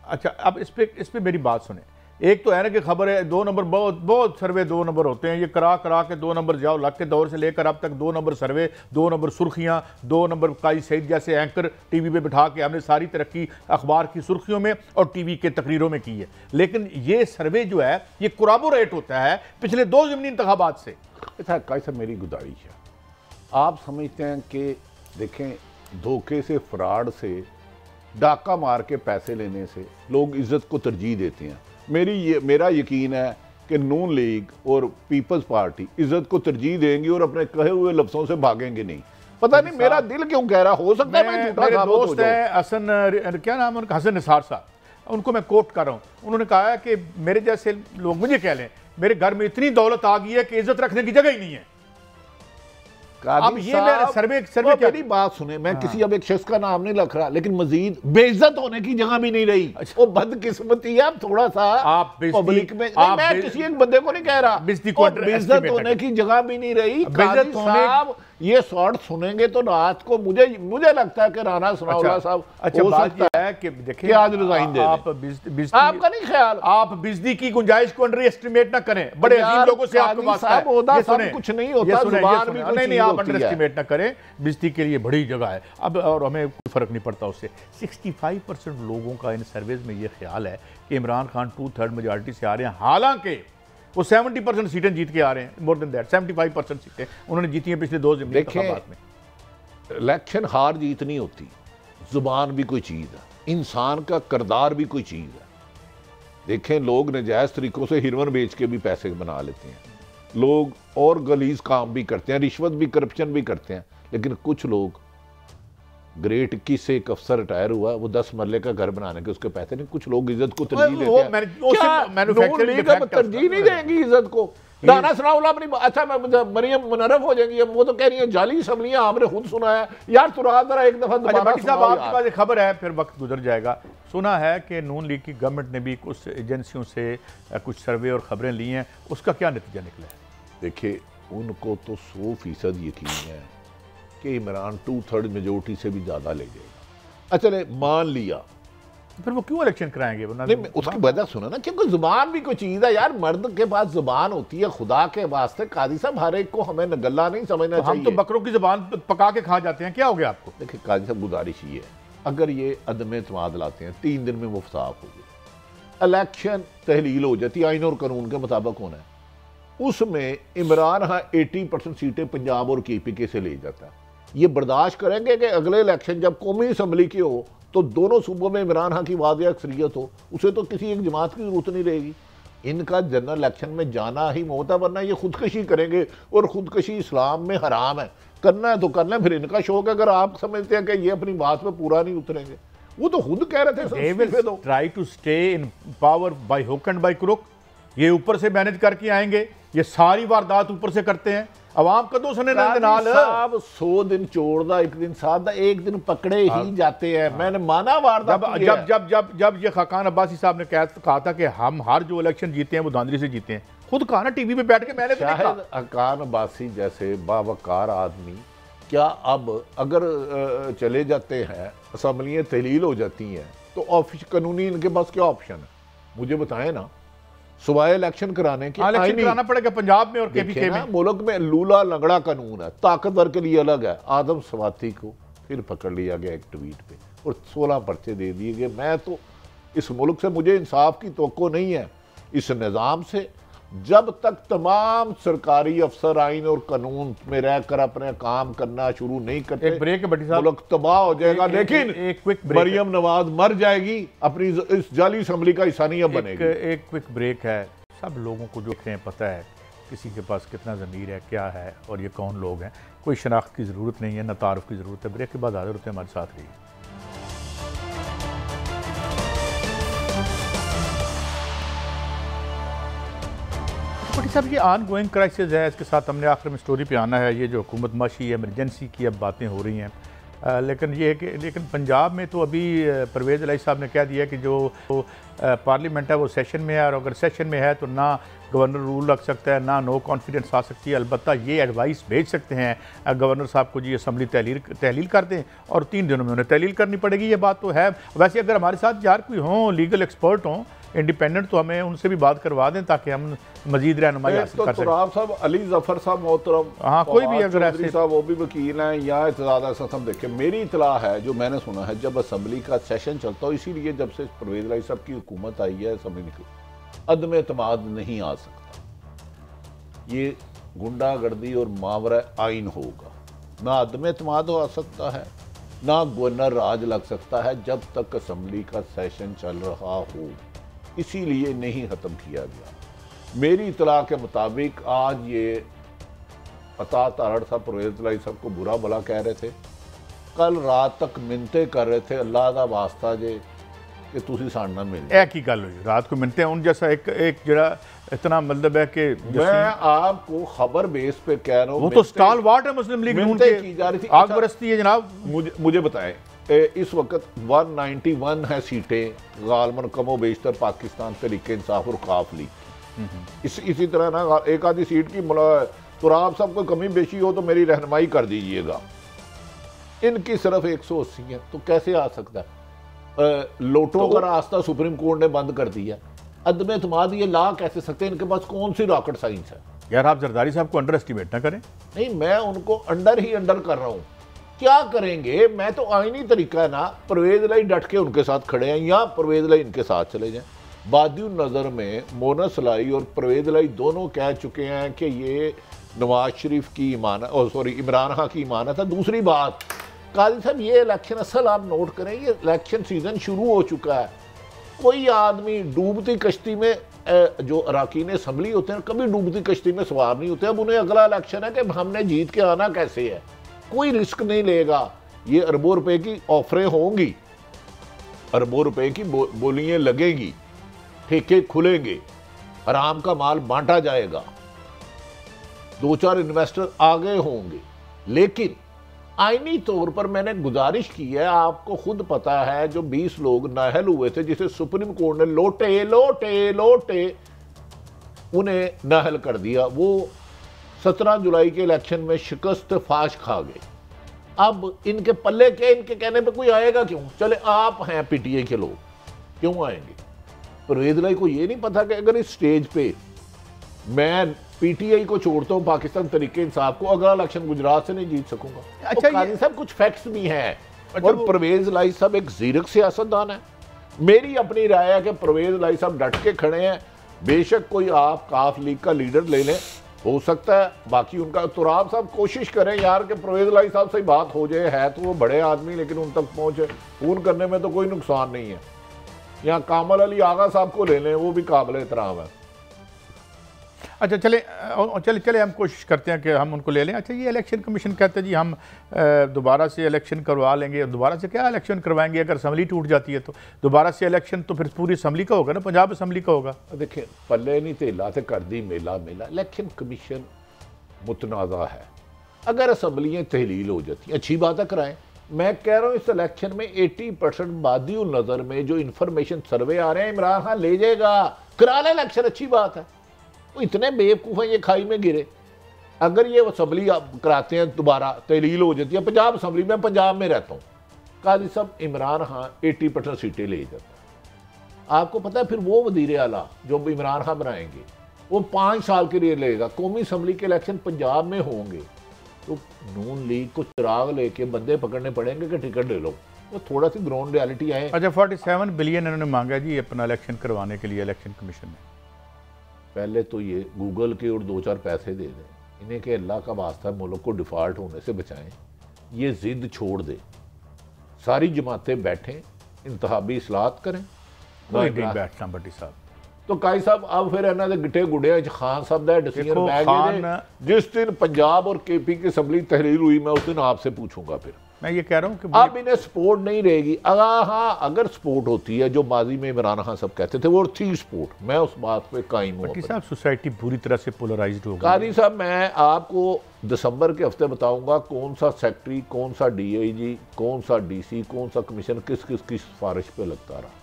Speaker 1: अच्छा अब इस पे मेरी बात सुने। एक तो है ना कि खबर है 2 नंबर, बहुत सर्वे 2 नंबर होते हैं, ये करा के 2 नंबर जाओ लग के दौर से लेकर अब तक 2 नंबर सर्वे, 2 नंबर सुर्खियां, 2 नंबर काई सईद जैसे एंकर टीवी पे बिठा के हमने सारी तरक्की अखबार की सुर्खियों में और टीवी के तकरीरों में की है। लेकिन ये सर्वे जो है ये कोराबोरेट होता है पिछले 2 ज़मीनी इंतखाबात से।
Speaker 2: अच्छा कायसा मेरी गुजारिश है, आप समझते हैं कि देखें धोखे से, फ्रॉड से, डाका मार के पैसे लेने से लोग इज्जत को तरजीह देते हैं। मेरा यकीन है कि नून लीग और पीपल्स पार्टी इज्जत को तरजीह देंगी और अपने कहे हुए लफ्जों से भागेंगे नहीं। पता नहीं मेरा दिल क्यों कह रहा, हो सकता है मैं झूठा
Speaker 1: मेरे
Speaker 2: साबित हो
Speaker 1: दोस्त हैं हसन, क्या नाम है उनका, हसन निसार साहब, उनको मैं कोट कर रहा हूँ, उन्होंने कहा है कि मेरे जैसे लोग मुझे कह लें मेरे घर में इतनी दौलत आ गई है कि इज्जत रखने की जगह ही नहीं है। अब ये सर्वे
Speaker 2: मेरी बात सुने, मैं किसी अब एक शख्स का नाम नहीं लिख रहा, लेकिन मजीद बेइज्जत होने की जगह भी नहीं रही। वो बदकिस्मती है, आप थोड़ा सा
Speaker 1: आप
Speaker 2: पब्लिक में, मैं किसी एक बंदे को नहीं कह रहा, बेइज्जत होने की जगह भी नहीं रही। काजी साहब ये शॉर्ट सुनेंगे तो रात को मुझे लगता है कि राना सनाउल्लाह साहब
Speaker 1: अच्छा बात यह है कि देखिए
Speaker 2: आज रिजाइन दे, आपका नहीं ख्याल,
Speaker 1: आप बिजली की गुंजाइश को अंडर एस्टिमेट ना करें, बड़े अजीम लोगों से आपके पास है,
Speaker 2: कुछ नहीं होता, जुबान भी
Speaker 1: नहीं आप अंडर एस्टिमेट ना करें, बिजली के लिए बड़ी जगह है। अब और हमें कोई फर्क नहीं पड़ता उससे। 65% लोगों का इन सर्वेज में ये ख्याल है कि इमरान खान 2/3 मेजॉरिटी से आ रहे हैं, हालांकि वो 70% सीटें जीत के आ रहे हैं, मोर देन दैट 75% सीटें उन्होंने जीती हैं पिछले 2 ज़मीनी इंतखाबात में।
Speaker 2: इलेक्शन हार जीत नहीं होती, जुबान भी कोई चीज़ है, इंसान का किरदार भी कोई चीज़ है। देखें लोग नजायज़ तरीक़ों से हिरवन बेच के भी पैसे बना लेते हैं, लोग और गलीज काम भी करते हैं, रिश्वत भी, करप्शन भी करते हैं, लेकिन कुछ लोग ग्रेट 21 से एक अफसर रिटायर हुआ, वो 10 मरले का घर बनाने के उसके पैसे नहीं, कुछ लोग इज्जत को तरजीह देते हैं, तरजीह नहीं देंगी इज्जत को। राना सनाउल्लाह अपनी, अच्छा मरियम मुनर्रफ हो जाएंगी, वो तो कह रही है जाली असम्बलियां, आपने खुद सुना है यार, तुरा जरा एक दफा दोबारा
Speaker 1: साहब आपके पास एक खबर है, फिर वक्त गुजर जाएगा। सुना है कि नून लीग की गवर्नमेंट ने भी कुछ एजेंसियों से कुछ सर्वे और खबरें ली हैं, उसका क्या नतीजा निकला है?
Speaker 2: देखिए उनको तो 100% यकीन है कि इमरान 2/3 मेजोरिटी से भी ज्यादा ले जाएगा। अच्छा मान लिया,
Speaker 1: फिर वो क्यों इलेक्शन कराएंगे?
Speaker 2: नहीं उसकी वजह सुना ना, क्योंकि जुबान भी कोई चीज है यार, मर्द के पास जुबान होती है, खुदा के वास्ते काजी साहब हर एक को हमें गल्ला नहीं समझना चाहिए।
Speaker 1: हम तो बकरों की जुबान पका के खा जाते हैं, क्या हो गया आपको?
Speaker 2: देखिए काजी साहब गुजारिश ये है, अगर ये अदम एतमाद लाते हैं 3 दिन में वो साफ हो गए, इलेक्शन तहलील हो जाती है, आइन और कानून के मुताबिक होना है, उसमें इमरान 80% सीटें पंजाब और केपीके से ले जाता है, ये बर्दाश्त करेंगे कि अगले इलेक्शन जब कौमी असम्बली की हो तो दोनों सूबों में इमरान खान की वादिया अक्सरियत हो, उसे तो किसी एक जमात की जरूरत नहीं रहेगी। इनका जनरल इलेक्शन में जाना ही मौत है, वरना ये खुदकशी करेंगे और खुदकशी इस्लाम में हराम है। करना है तो करना है, फिर इनका शौक है। अगर आप समझते हैं कि ये अपनी बात पे पूरा नहीं उतरेंगे, वो तो खुद कह रहे थे
Speaker 1: try to stay in power by hook and by crook. ये ऊपर से मैनेज करके आएंगे, ये सारी वारदात ऊपर से करते हैं। अवाम कदों सुने नाल
Speaker 2: साहब 100 दिन छोड़दा, एक दिन सादा, एक दिन पकड़े ही जाते हैं। मैंने माना वारदात
Speaker 1: जब जब जब जब ये खाकान अब्बासी साहब ने कहा था कि हम हर जो इलेक्शन जीते हैं वो धांधली से जीते हैं, खुद कहा ना टीवी पे बैठ के, मैंने
Speaker 2: शाहिद खाकान अब्बासी जैसे बावकार आदमी क्या अब अगर चले जाते हैं, असम्बलियाँ तहलील हो जाती हैं, तो ऑफिस कानूनी इनके पास क्या ऑप्शन है? मुझे बताएं ना। सुबह इलेक्शन कराने के
Speaker 1: इलेक्शन कराना पड़ेगा पंजाब में और केपीके में।
Speaker 2: मुल्क में लूला लंगड़ा कानून है, ताकतवर के लिए अलग है। आदम स्वाति को फिर पकड़ लिया गया एक ट्वीट पे और 16 पर्चे दे दिए गए। मैं तो इस मुल्क से, मुझे इंसाफ की तवक्को नहीं है इस निज़ाम से, जब तक तमाम सरकारी अफसर आइन और कानून में रहकर अपने काम करना शुरू नहीं करते।
Speaker 1: एक ब्रेक है भट्टी साहब,
Speaker 2: मुल्क तबाह हो जाएगा। लेकिन
Speaker 1: एक क्विक ब्रेक,
Speaker 2: मरियम नवाज मर जाएगी, अपनी इस जाली असम्बली का हिस्सा नहीं बनेगी।
Speaker 1: एक क्विक ब्रेक है। सब लोगों को जो पता है किसी के पास कितना ज़मीर है, क्या है और ये कौन लोग हैं, कोई शनाख्त की ज़रूरत नहीं है, न तारुफ की ज़रूरत है। ब्रेक के बाद हाजिर होते हैं, हमारे साथ रहिए। साहब ये ऑन गोइंग क्राइसिस है, इसके साथ हमने आखिर में स्टोरी पे आना है। ये जो हुकूमत माशी एमरजेंसी की अब बातें हो रही हैं, लेकिन ये है कि लेकिन पंजाब में तो अभी परवेज़ इलाही साहब ने कह दिया कि जो पार्लियामेंट है वो सेशन में है, और अगर सेशन में है तो ना गवर्नर रूल रख सकता है, ना नो कॉन्फिडेंस आ सकती है। अलबत्ता ये एडवाइस भेज सकते हैं गवर्नर साहब को, जी असम्बली तहलील कर दें, और 3 दिनों में उन्हें तहलील करनी पड़ेगी। ये बात तो है। वैसे अगर हमारे साथ यार कोई हों, लीगल एक्सपर्ट हों, इंडिपेंडेंट, तो हमें उनसे भी बात करवा दें ताकि हम मजीद रहनुमाई हासिल कर सकें।
Speaker 2: तुराब साहब, अली जफर साहब मोहतरम,
Speaker 1: हाँ, कोई भी अगर ऐसे
Speaker 2: साहब वो भी वकील हैं या इत्तेदाद सब देखें। मेरी इतला है, जो मैंने सुना है, जब असम्बली का सेशन चलता हो, इसीलिए जब से परवेज़ इलाही साहब की हुकूमत आई है, असम्बली की अदम एतमाद नहीं आ सकता। ये गुंडागर्दी और मावरा आइन होगा, ना अदम एतमाद आ सकता है, ना गवर्नर राज लग सकता है जब तक असम्बली का सेशन चल रहा हो। इसीलिए नहीं ख़त्म किया गया। मेरी इतला के मुताबिक आज ये अता तारड़ साहब परवेज़ इलाही साहब को बुरा भला कह रहे थे, कल रात तक मिन्नतें कर रहे थे, अल्लाह दा वास्ता जे कि तुसी साढ़े नाल मिल
Speaker 1: एक ही गल हुई रात को मिलते हैं। उन जैसा एक जरा इतना मतलब है कि
Speaker 2: मैं आपको खबर बेस पे कह रहा हूँ,
Speaker 1: वो तो स्टालवार्ट है मुस्लिम लीग नून के,
Speaker 2: की जा रही थी।
Speaker 1: आग बरसती है जनाब।
Speaker 2: मुझे बताएं, इस वक्त 191 है सीटें, गालमन कमो बेशतर पाकिस्तान तहरीक इंसाफ और काफ लीग। इसी तरह ना एक आधी सीट की तुराब साहब कोई कमी बेशी हो तो मेरी रहनुमाई कर दीजिएगा। इनकी सिर्फ 180 है, तो कैसे आ सकता है? लोटों का रास्ता सुप्रीम कोर्ट ने बंद कर दिया। अदम एतमाद ये ला कैसे सकते हैं? इनके पास कौन सी रॉकेट साइंस है?
Speaker 1: यार आप जरदारी साहब को अंडर एस्टिमेट ना करें।
Speaker 2: नहीं, मैं उनको अंडर कर रहा हूं। क्या करेंगे? मैं तो आईनी तरीका है ना, परवेज़ इलाही डट के उनके साथ खड़े हैं, या परवेज़ इलाही इनके साथ चले जाएं। बादियुन नज़र में मोनस इलाही और परवेज़ इलाही दोनों कह चुके हैं कि ये नवाज शरीफ की इमानत, इमरान खान की इमानत है। दूसरी बात, काजी साहब, ये इलेक्शन असल आप नोट करें, ये इलेक्शन सीजन शुरू हो चुका है। कोई आदमी डूबती कश्ती में, जो अरकान असम्बली होते हैं कभी डूबती कश्ती में सवार नहीं होते। अब उन्हें अगला इलेक्शन है कि हमने जीत के आना कैसे है। कोई रिस्क नहीं लेगा। ये अरबों रुपए की ऑफरें होंगी, अरबों रुपए की बोलियां लगेंगी, ठेके खुलेंगे, हराम का माल बांटा जाएगा, 2-4 इन्वेस्टर आगे होंगे। लेकिन आईनी तौर पर मैंने गुजारिश की है, आपको खुद पता है, जो 20 लोग नाहल हुए थे जिसे सुप्रीम कोर्ट ने लोटे उन्हें नाहल कर दिया, वो 17 जुलाई के इलेक्शन में शिकस्त फाश खा गए। अब इनके पल्ले के, इनके कहने पे कोई आएगा क्यों? चले आप हैं पीटीआई के लोग, क्यों आएंगे? परवेज़ इलाही को ये नहीं पता कि अगर इस स्टेज पे मैं पीटीआई को छोड़ता हूं, पाकिस्तान तहरीक इंसाफ को, अगला इलेक्शन गुजरात से नहीं जीत सकूंगा। अच्छा, काजी साहब कुछ फैक्ट्स भी हैं। और परवेज़ इलाही साहब एक ज़ीरक सियासतदान है। मेरी अपनी राय है कि परवेज़ इलाही साहब डट के खड़े हैं। बेशक कोई आप काफ लीग का लीडर ले लें, हो सकता है। बाकी उनका तुराब साहब कोशिश करें यार कि परवेज लाई साहब से बात हो जाए, है तो वो बड़े आदमी लेकिन उन तक पहुंचे, फोन करने में तो कोई नुकसान नहीं है। यहाँ कामल अली आगा साहब को ले लें, वो भी काबिल एहतराम है।
Speaker 1: अच्छा चले हम कोशिश करते हैं कि हम उनको ले लें। अच्छा, ये इलेक्शन कमीशन कहते हैं जी हम दोबारा से इलेक्शन करवा लेंगे। दोबारा से क्या इलेक्शन करवाएंगे? अगर असम्बली टूट जाती है तो दोबारा से इलेक्शन तो फिर पूरी असम्बली का होगा ना, पंजाब असम्बली का होगा।
Speaker 2: देखिए पल्ले नहीं तेला तो कर दी मेला मेला। इलेक्शन कमीशन मुतनाज़ा है। अगर असम्बलियाँ तहलील हो जाती अच्छी बात है, कराएं। मैं कह रहा हूँ इस इलेक्शन में 80% बादी नज़र में जो इन्फॉर्मेशन सर्वे आ रहे हैं इमरान खान ले जाएगा, करा लें इलेक्शन, अच्छी बात है। वो इतने बेवकूफ़ हैं ये खाई में गिरे। अगर ये असम्बली कराते हैं दोबारा तहलील हो जाती है, पंजाब असम्बली में, पंजाब में रहता हूँ, काजी साहब इमरान खान 80% सीटें ले जाता है। आपको पता है फिर वो वज़ीर आला जो इमरान खान बनाएंगे वो 5 साल के लिए लेगा। कौमी असम्बली के इलेक्शन पंजाब में होंगे तो नून लीग को चिराग लेके बंदे पकड़ने पड़ेंगे कि टिकट ले लो। वो थोड़ा सी ग्राउंड रियलिटी आए।
Speaker 1: अच्छा, 47 बिलियन इन्होंने मांगा जी अपना इलेक्शन करवाने के लिए इलेक्शन कमीशन ने।
Speaker 2: पहले तो ये गूगल के और 2-4 पैसे दे दें इन्हें कि अल्लाह का वास्ता मुल्क को डिफ़ॉल्ट होने से बचाएं। ये जिद छोड़ दे, सारी जमातें बैठें, इंतहाबी इस्लाहत करें।
Speaker 1: कोई नहीं बैठना बट्टी साहब।
Speaker 2: तो काई साहब अब फिर इन्होंने गिटे गुड़े खान साहब का डिसीजन बैग जिस दिन पंजाब और केपी की असम्बली तहरीर हुई मैं उस दिन आपसे पूछूंगा। फिर
Speaker 1: मैं ये कह रहा हूँ कि
Speaker 2: अब इन्हें सपोर्ट नहीं रहेगी। हाँ, अगर सपोर्ट होती है जो माजी में इमरान खान सब कहते थे वो थी सपोर्ट, मैं उस बात पे कायम हूँ।
Speaker 1: साहब सोसाइटी पूरी तरह से पोलराइज्ड हो गई।
Speaker 2: कादी साहब मैं आपको दिसंबर के हफ्ते बताऊंगा कौन सा सेक्रेटरी, कौन सा DIG, कौन सा DC, कौन सा कमीशन किस किस की सिफारिश पे लगता रहा।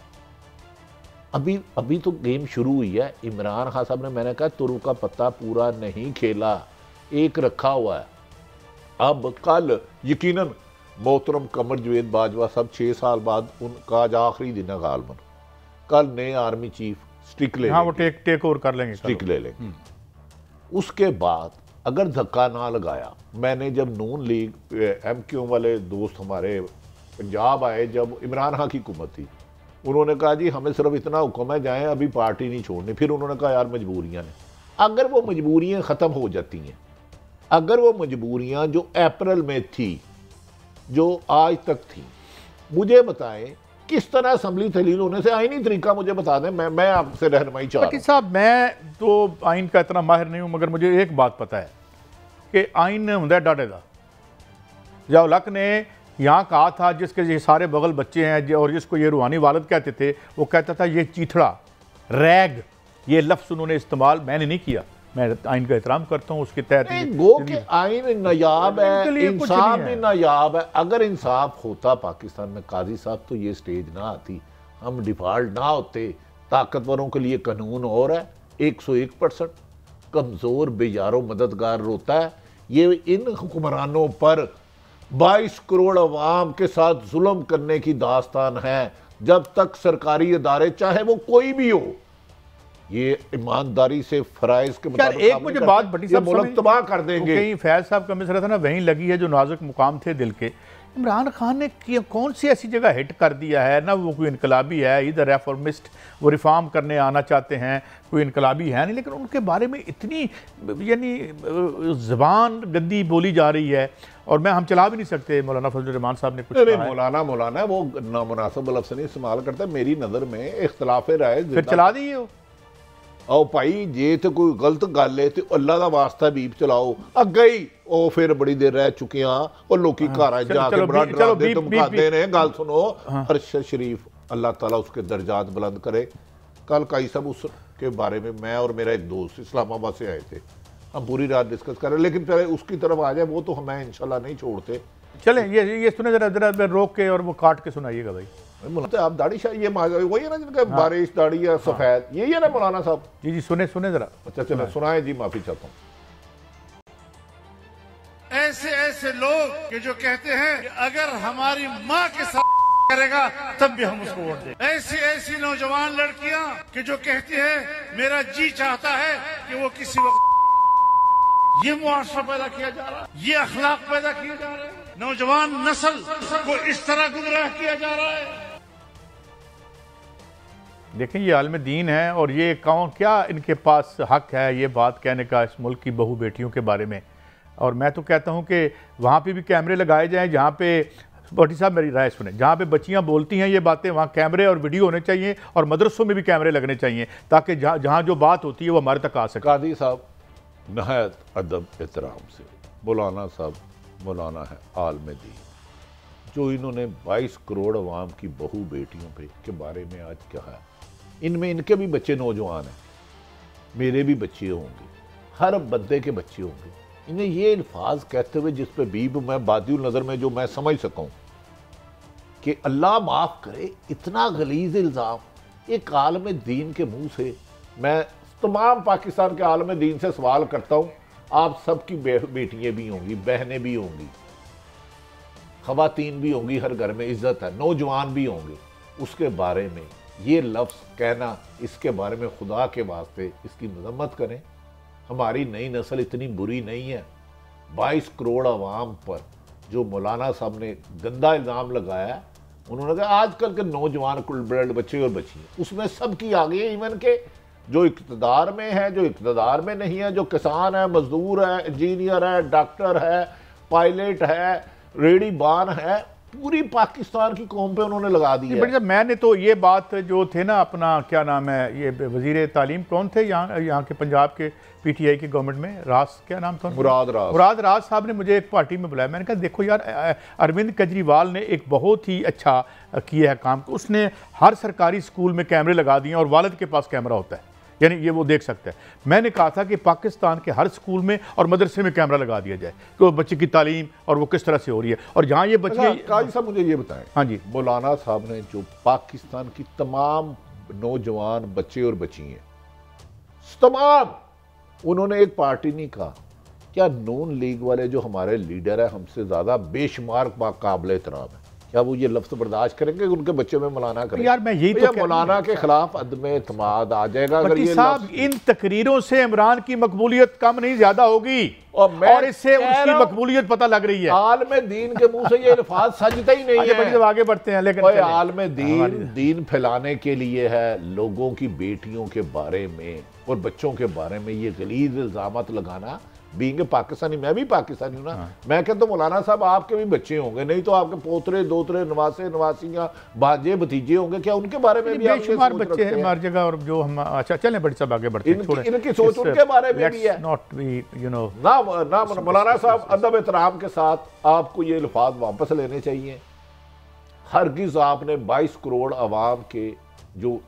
Speaker 2: अभी तो गेम शुरू हुई है। इमरान खान साहब ने, मैंने कहा तुरु का पत्ता पूरा नहीं खेला, एक रखा हुआ है। अब कल यकीनन मोहतरम कमर जवेद बाजवा साहब 6 साल बाद उनका आज आखिरी दिन है गालमन, कल नए आर्मी चीफ स्टिक ले,
Speaker 1: हाँ वो टेक ओवर कर लेंगे,
Speaker 2: स्टिक ले लेंगे। उसके बाद अगर धक्का ना लगाया, मैंने जब नून लीग MQ वाले दोस्त हमारे पंजाब आए, जब इमरान खान की हुकूमत थी, उन्होंने कहा जी हमें सिर्फ इतना हुक्म है जाएं, अभी पार्टी नहीं छोड़नी। फिर उन्होंने कहा यार मजबूरियां हैं। अगर वो मजबूरियां ख़त्म हो जाती हैं, अगर वो मजबूरियां जो अप्रैल में थी, जो आज तक थी, मुझे बताएं किस तरह असम्बली तहलील होने से, आईनी तरीका मुझे बता दें। मैं आपसे रहनुमाई चाह रहा हूं।
Speaker 1: साहब मैं तो आइन का इतना माहिर नहीं हूं, मगर मुझे एक बात पता है कि आइन होंदा डाटे दा। ज़िया-उल-हक ने यहाँ कहा था जिसके ये सारे बगल बच्चे हैं और जिसको ये रूहानी वालिद कहते थे, वो कहता था ये चीथड़ा, रैग, ये लफ्ज़ उन्होंने इस्तेमाल मैंने नहीं किया। मैं आइन का एहतराम करता हूँ उसके तहत।
Speaker 2: गो के आइन नायाब है, इंसाफ भी नायाब है। अगर इंसाफ होता पाकिस्तान में काजी साहब तो ये स्टेज ना आती, हम डिफॉल्ट ना होते। ताकतवरों के लिए कानून और है 101%, कमज़ोर बेयारो मददगार रोता है। ये इन हुक्मरानों पर 22 करोड़ अवाम के साथ जुल्म करने की दास्तान है। जब तक सरकारी इदारे चाहे वो कोई भी हो, ये ईमानदारी से फराइज के मुताबिक
Speaker 1: एक मुझे बात बड़ी साहब
Speaker 2: मुल्क तबाह कर देंगे।
Speaker 1: कहीं फैज साहब का मिसरा था ना, वहीं लगी है जो नाजुक मुकाम थे दिल के। इमरान खान ने कौन सी ऐसी जगह हिट कर दिया है ना, वो कोई इनकलाबी है, इधर रेफॉर्मिस्ट, वो रिफॉर्म करने आना चाहते हैं, कोई इनकलाबी है नहीं, लेकिन उनके बारे में इतनी यानी ज़बान गंदी बोली जा रही है और हम चला भी नहीं सकते। मौलाना फजल रहमान साहब ने कुछ
Speaker 2: मौलाना वो नामुनासिब लफ्ज़ नहीं इस्तेमाल करता। मेरी नज़र में इख्तलाफ राय
Speaker 1: फिर चला दी हो।
Speaker 2: आओ भाई जे तो कोई गलत गल है तो अल्लाह का वास्ता बीप चलाओ। अगे ही ਉਹ ਫਿਰ बड़ी देर रह चुके हैं और लोग घर जाके बड़ा डराते धमकाते ने। गल सुनो, अरशद शरीफ अल्लाह ताला उसके दर्जात बुलंद करे। कल काई साहब उसके बारे में मैं और मेरा एक दोस्त इस्लामाबाद से आए थे, हम पूरी रात डिस्कस कर रहे, लेकिन पहले उसकी तरफ आ जाए, वो तो हमें इंशाल्लाह नहीं छोड़ते।
Speaker 1: चलें ये सुने जरा रोक के और वो काट के सुनाइएगा भाई।
Speaker 2: आप दाढ़ी शाह ये वही है ना जिनका बारिश दाढ़ी या सफेद, यही है ना मौलाना साहब?
Speaker 1: जी सुने जरा।
Speaker 2: अच्छा चलो सुनाए जी, माफी चाहता हूँ।
Speaker 6: ऐसे ऐसे लोग कि जो कहते हैं कि अगर हमारी माँ के साथ करेगा तब भी हम उसको वोट दें। ऐसी ऐसी नौजवान लड़कियां कि जो कहती है मेरा जी चाहता है कि वो किसी वक्त, ये मुआशरा पैदा किया जा रहा है, ये अखलाक पैदा किया जा रहा है, नौजवान नस्ल को इस तरह गुमराह किया जा रहा है।
Speaker 1: देखें ये आलम दीन है और ये कौन क्या इनके पास हक है ये बात कहने का इस मुल्क की बहू बेटियों के बारे में। और मैं तो कहता हूँ कि वहाँ पे भी कैमरे लगाए जाएं जहाँ पे, भट्टी साहब मेरी राय सुने, जहाँ पे बच्चियाँ बोलती हैं ये बातें वहाँ कैमरे और वीडियो होने चाहिए और मदरसों में भी कैमरे लगने चाहिए ताकि जहाँ जो बात होती है वो हमारे तक आ सके।
Speaker 2: कादी साहब नहायत अदब एहतराम से, मौलाना साहब मौलाना है आलम दीन, जो इन्होंने 22 करोड़ अवाम की बहू बेटियों पे के बारे में आज कहा है, इनमें इनके भी बच्चे नौजवान हैं, मेरे भी बच्चे होंगे, हर बंदे के बच्चे होंगे। इन्हें ये अल्फाज कहते हुए जिस पे बीब मैं बादियुल नज़र में जो मैं समझ सकूं कि अल्लाह माफ़ करे इतना गलीज़ इल्ज़ाम एक आलम दीन के मुंह से, मैं तमाम पाकिस्तान के आलम दीन से सवाल करता हूं, आप सबकी बेटियां भी होंगी, बहनें भी होंगी, ख़वातीन भी होंगी, हर घर में इज्जत है, नौजवान भी होंगे, उसके बारे में ये लफ्ज़ कहना, इसके बारे में खुदा के वास्ते इसकी मजम्मत करें। हमारी नई नस्ल इतनी बुरी नहीं है। 22 करोड़ अवाम पर जो मौलाना साहब ने गंदा इल्ज़ाम लगाया, उन्होंने कहा आजकल के नौजवान कुलब्रेड बच्चे और बच्चियाँ, उसमें सबकी आ गई है, इवन के जो इक़्तिदार में है, जो इक़्तिदार में नहीं है, जो किसान है, मजदूर है, इंजीनियर है, डॉक्टर है, पायलट है, रेडी बान है, पूरी पाकिस्तान की कौम पे उन्होंने लगा दी है।
Speaker 1: मैंने तो ये बात जो थे ना, अपना क्या नाम है, ये वजीर तालीम कौन थे यहाँ के पंजाब के पीटीआई की गवर्नमेंट में, रास क्या नाम था, मुराद राज साहब ने मुझे एक पार्टी में बुलाया। मैंने कहा देखो यार, अरविंद केजरीवाल ने एक बहुत ही अच्छा किया है काम, उसने हर सरकारी स्कूल में कैमरे लगा दिए और वालिद के पास कैमरा होता है, यानी ये वो देख सकता है। मैंने कहा था कि पाकिस्तान के हर स्कूल में और मदरसे में कैमरा लगा दिया जाए कि वो बच्चे की तालीम और वो किस तरह से हो रही है, और जहाँ ये बच्चे।
Speaker 2: काजी साहब मुझे ये बताएं,
Speaker 1: हाँ जी,
Speaker 2: मौलाना साहब ने जो पाकिस्तान की तमाम नौजवान बच्चे और बच्चियाँ तमाम, उन्होंने एक पार्टी नहीं कहा, क्या नून लीग वाले जो हमारे लीडर है हमसे ज्यादा बेशुमार काबिल एहतराम है, क्या वो ये लफ्ज़ बर्दाश्त करेंगे उनके बच्चे में मौलाना करें? यार मैं यही तो मौलाना के खिलाफ अदम एतमाद आ जाएगा अगर ये
Speaker 1: साहब, इन तकरीरों से इमरान की मकबूलियत कम नहीं ज्यादा होगी और इससे उसकी मकबूलियत पता लग रही है।
Speaker 2: आलम दीन के मुंह से ये अल्फाज सजता ही नहीं है।
Speaker 1: जब आगे बढ़ते हैं, लेकिन
Speaker 2: आलम दीन फैलाने के लिए है, लोगों की बेटियों के बारे में और बच्चों के बारे में ये गलीज इल्जामात लगाना। बीइंग पाकिस्तानी, मैं भी पाकिस्तानी हूँ ना, मैं कहता हूँ मौलाना साहब आपके भी बच्चे होंगे, नहीं तो आपके पोतरे दोतरे नवासे नवासियाँ भांजे भतीजे होंगे, क्या उनके बारे में भी
Speaker 1: बेशुमार बच्चे हैं हमारी जगह। और जो हम, अच्छा चलें बड़ी साहब आगे बढ़ते हैं,
Speaker 2: इनकी सोच उनके बारे में भी है।
Speaker 1: नॉट बी यू नो
Speaker 2: ना मौलाना साहब अदब एहतराम के साथ आपको ये अल्फाज वापस लेने चाहिए। हरगिज़ आपने 22 करोड़ अवाम के जो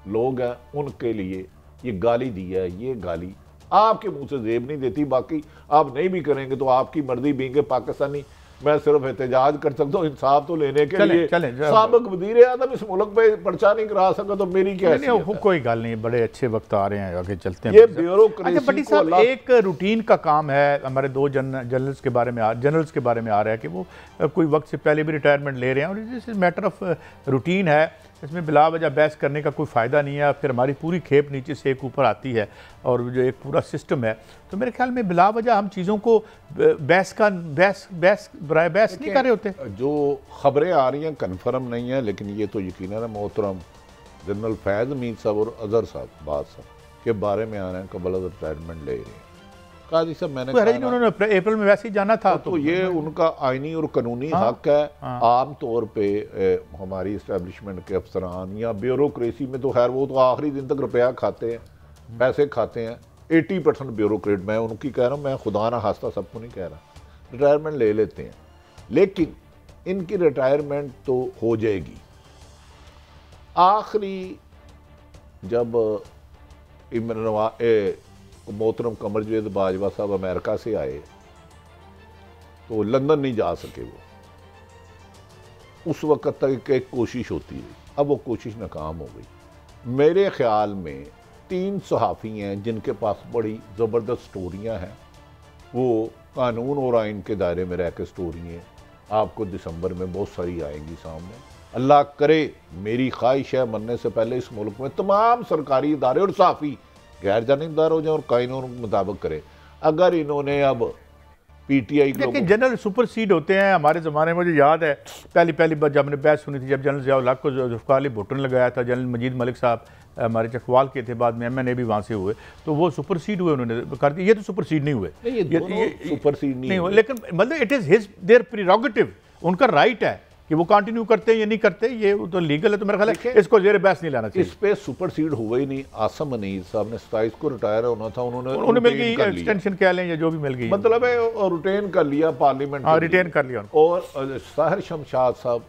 Speaker 2: लोग हैं उनके लिए ये गाली दी है, ये गाली आपके मुंह से जेब नहीं देती। बाकी आप नहीं भी करेंगे तो आपकी मर्जी, बींगे पाकिस्तानी, मैं सिर्फ एहतजाज कर सकता हूँ इंसाफ तो लेने के लिए। साबिक वज़ीर आज़म इस मुल्क पे पर्चा नहीं करा सका तो मेरी क्या
Speaker 1: नहीं, कोई गल नहीं, बड़े अच्छे वक्त आ रहे हैं, आगे चलते हैं।
Speaker 2: ये ब्यूरोक्रेसी
Speaker 1: अच्छा, बड़ी साहब एक रूटीन का काम है। हमारे दो जनरल्स के बारे में आ रहा है कि वो कोई वक्त से पहले भी रिटायरमेंट ले रहे हैं और this is matter of routine है, इसमें बिला वजह बहस करने का कोई फ़ायदा नहीं है। फिर हमारी पूरी खेप नीचे से एक ऊपर आती है और जो एक पूरा सिस्टम है, तो मेरे ख्याल में बिला वजह हम चीज़ों को बहस नहीं कर रहे होते।
Speaker 2: जो खबरें आ रही हैं कन्फर्म नहीं है, लेकिन ये तो यकीनन है मोहतरम जनरल फैज़ मीर साहब और अजहर साहब बाद साहब के बारे में आ रहे हैं, कबल रिटायरमेंट ले रहे हैं। काजी साहब मैंने
Speaker 1: उन्होंने अप्रैल में वैसे ही जाना था,
Speaker 2: तो ये उनका आईनी और कानूनी हक है। आम तौर पे हमारी इस्टेब्लिशमेंट के अफसरान या ब्यूरोक्रेसी में तो खैर वो तो आखिरी दिन तक रुपया खाते हैं, पैसे खाते हैं। 80% ब्यूरोक्रेट, मैं उनकी कह रहा हूँ, मैं खुदा ना खास्ता सबको नहीं कह रहा, रिटायरमेंट ले लेते हैं, लेकिन इनकी रिटायरमेंट तो हो जाएगी। आखिरी जब मोहतरम कमरजावेद बाजवा साहब अमेरिका से आए तो लंदन नहीं जा सके वो, उस वक्त तक एक कोशिश होती रही, अब वो कोशिश नाकाम हो गई। मेरे ख्याल में 3 सहाफ़ी हैं जिनके पास बड़ी ज़बरदस्त स्टोरियां हैं, वो कानून और आइन के दायरे में रह के स्टोरी हैं, आपको दिसंबर में बहुत सारी आएंगी सामने। अल्लाह करे, मेरी ख्वाहिश है मरने से पहले इस मुल्क में तमाम सरकारी इदारे और सहाफ़ी गैर जानिबदार हो जाए और कानून मुताबिक करें। अगर इन्होंने अब PTI
Speaker 1: लेकिन जनरल सुपरसीड होते हैं। हमारे ज़माने में मुझे याद है पहली बार जब हमने बहस सुनी थी, जब जनरल ज़िया को जुल्फ़िकार अली भुट्टो ने लगाया था, जनरल मजीद मलिक साहब हमारे चकवाल के थे, बाद में MNA भी वहाँ से हुए, तो वो सुपरसीड हुए, उन्होंने कर दिया। ये तो सुपरसीड नहीं हुए,
Speaker 2: ये सुपरसीड नहीं हुए,
Speaker 1: लेकिन मतलब इट इज़ हिज देयर प्रीरोगेटिव, उनका राइट है कि वो कंटिन्यू करते हैं या नहीं करते, ये तो लीगल है। तो मेरा ख्याल है इसको ज़ेर बहस नहीं लाना चाहिए।
Speaker 2: इस पे सुपरसीड हुआ ही नहीं। आसम मनीर साहब ने 27 को रिटायर होना था,
Speaker 1: उन्होंने मिल गई एक्सटेंशन कह लें या जो भी मिल गई,
Speaker 2: मतलब है रिटेन कर लिया पार्लियामेंट,
Speaker 1: रिटेन कर लिया।
Speaker 2: और साहिर शमशाद साहब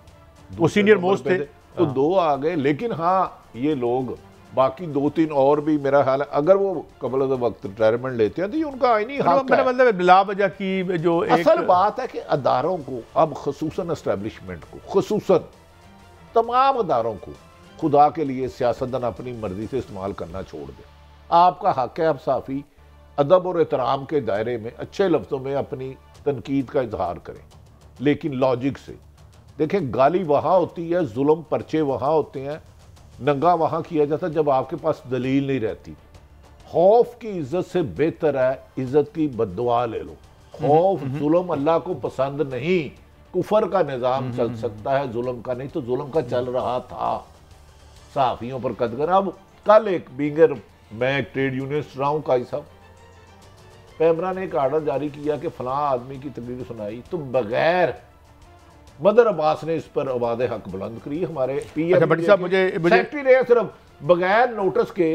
Speaker 1: वो सीनियर मोस्ट थे,
Speaker 2: तो 2 आ गए। लेकिन हाँ, ये लोग बाकी 2-3 और भी, मेरा ख्याल है अगर वो कबल वक्त रिटायरमेंट लेते हैं तो ये उनका आईनी हक है।
Speaker 1: मेरा मतलब बिला वजह की जो
Speaker 2: असल बात है कि अदारों को अब खसूसन एस्टेब्लिशमेंट को, खसूसन तमाम अदारों को खुदा के लिए सियासतदान अपनी मर्जी से इस्तेमाल करना छोड़ दें। आपका हक है, आप साफ़ी अदब और एहतराम के दायरे में अच्छे लफ्ज़ों में अपनी तनकीद का इजहार करें, लेकिन लॉजिक से। देखें, गाली वहाँ होती है, जुल्म पर्चे वहाँ होते हैं, नंगा वहाँ किया जाता जब आपके पास दलील नहीं रहती। खौफ की इज्जत से बेहतर है इज्जत की बद्दुआ ले लो। खौफ, जुल्म अल्लाह को पसंद नहीं। कुफर का निज़ाम चल सकता है, जुल्म का नहीं। तो जुल्म का चल रहा था, सहाफ़ियों पर कदगर। अब कल एक बिंगर, मैं एक ट्रेड यूनियनिस्ट रहा हूँ, काई साहब, पैमरा ने एक आर्डर जारी किया कि फलां आदमी की तकरीर सुनाई, तो बगैर मदर अब्बास ने इस पर आवाज़ हक बुलंद करी। हमारे सेक्रेटरी ने सिर्फ बगैर नोटिस के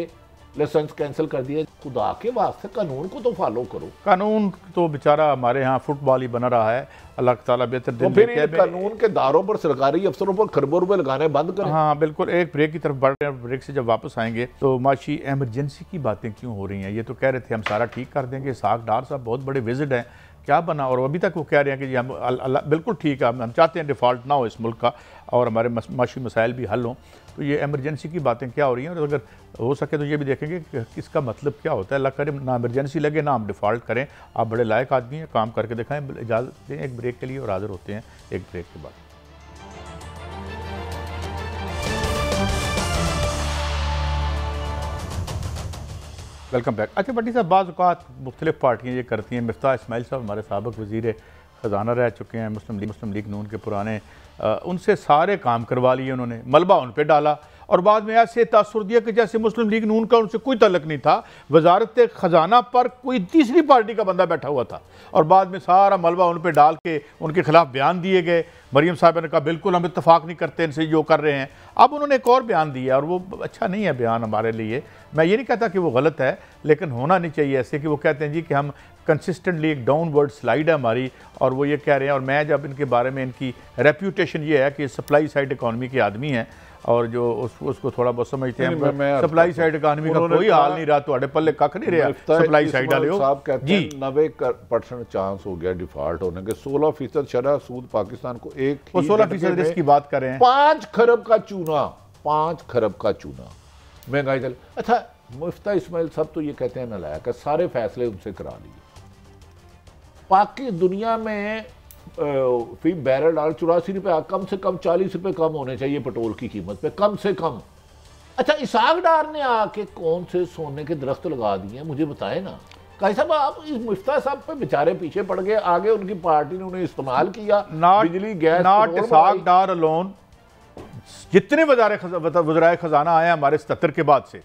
Speaker 2: लाइसेंस कैंसिल कर दिया। खुदा के वास्ते कानून को तो फॉलो करो।
Speaker 1: कानून तो बेचारा हमारे यहाँ फुटबॉल ही बना रहा है, अल्लाह ताला बेहतर दिन
Speaker 2: फिर ये कानून के दारों पर, सरकारी अफसरों पर खरबों रुपए लगाने बंद करें।
Speaker 1: हाँ बिल्कुल। एक ब्रेक की तरफ बढ़ रहे हैं, ब्रेक से जब वापस आएंगे तो माशी एमरजेंसी की बातें क्यों हो रही हैं। ये तो कह रहे थे हम सारा ठीक कर देंगे, इसहाक डार साहब बहुत बड़े विजिट हैं, क्या बना, और अभी तक वो कह रहे हैं कि जी हम अल्लाह बिल्कुल ठीक है, हम चाहते हैं डिफ़ॉल्ट ना हो इस मुल्क का और हमारे माशी मसाइल भी हल हों। तो ये एमरजेंसी की बातें क्या हो रही हैं, और अगर हो सके तो ये भी देखेंगे कि इसका मतलब क्या होता है। अल्लाह करे ना एमरजेंसी लगे, ना हम डिफ़ॉल्ट करें। आप बड़े लायक आदमी हैं, काम करके दिखाएं। इजाज़त दें एक ब्रेक के लिए और हाज़िर होते हैं एक ब्रेक के बाद। Welcome back. अच्छा भट्टी साहब, बाज़ औक़ात मुख्तलिफ़ पार्टियाँ ये करती हैं। मिफ्ताह इस्माइल साहब हमारे साबिक़ वज़ीर ख़जाना रह चुके हैं, मुस्लिम लीग नून के पुराने, उनसे सारे काम करवा लिए उन्होंने, मलबा उन पर डाला और बाद में ऐसे तासुर दिया कि जैसे मुस्लिम लीग नून का उनसे कोई तल्लुक़ नहीं था। वजारत ख़जाना पर कोई तीसरी पार्टी का बंदा बैठा हुआ था और बाद में सारा मलबा उन पर डाल के उनके खिलाफ बयान दिए गए। मरियम साहब ने कहा बिल्कुल हम इत्तफाक नहीं करते इनसे जो कर रहे हैं। अब उन्होंने एक और बयान दिया और वो अच्छा नहीं है बयान हमारे लिए। मैं ये नहीं कहता कि वो गलत है, लेकिन होना नहीं चाहिए ऐसे कि वो कहते हैं जी कि हम कंसिस्टेंटली एक डाउनवर्ड स्लाइड है हमारी, और वो ये कह रहे हैं। और मैं जब इनके बारे में, इनकी रेप्यूटेशन ये है कि सप्लाई साइड इकॉनमी के आदमी हैं और जो उसको थोड़ा बहुत समझते हैं। सप्लाई साइड इकॉनमी का कोई हाल नहीं रहा, तो पल्ले कख नहीं रहा सप्लाई साइड वाले
Speaker 2: जी। 90% चांस हो गया डिफॉल्ट होने के। 16% शरह सूद पाकिस्तान को, एक
Speaker 1: 16% रिस्क की बात कर रहे हैं।
Speaker 2: 5 खरब का चूना, 5 खरब का चूना महंगाई चल। अच्छा, मुफ्ता इस्माइल साहब तो ये कहते हैं नालायक है, सारे फैसले उनसे करा लिए। पाकि दुनिया में फी बैरल डाल 84 रुपये, कम से कम 40 रुपये कम होने चाहिए पेट्रोल की कीमत पे, कम से कम। अच्छा, इसहाक डार ने आके कौन से सोने के दरख्त लगा दिए मुझे बताए ना। कहीं साहब आप इस मुफ्ता साहब पे बेचारे पीछे पड़ गए, आगे उनकी पार्टी ने उन्हें इस्तेमाल किया, बिजली gas.
Speaker 1: Not Ishaq Dar alone, जितने वज़राए ख़जाना आए हैं हमारे 77 के बाद से,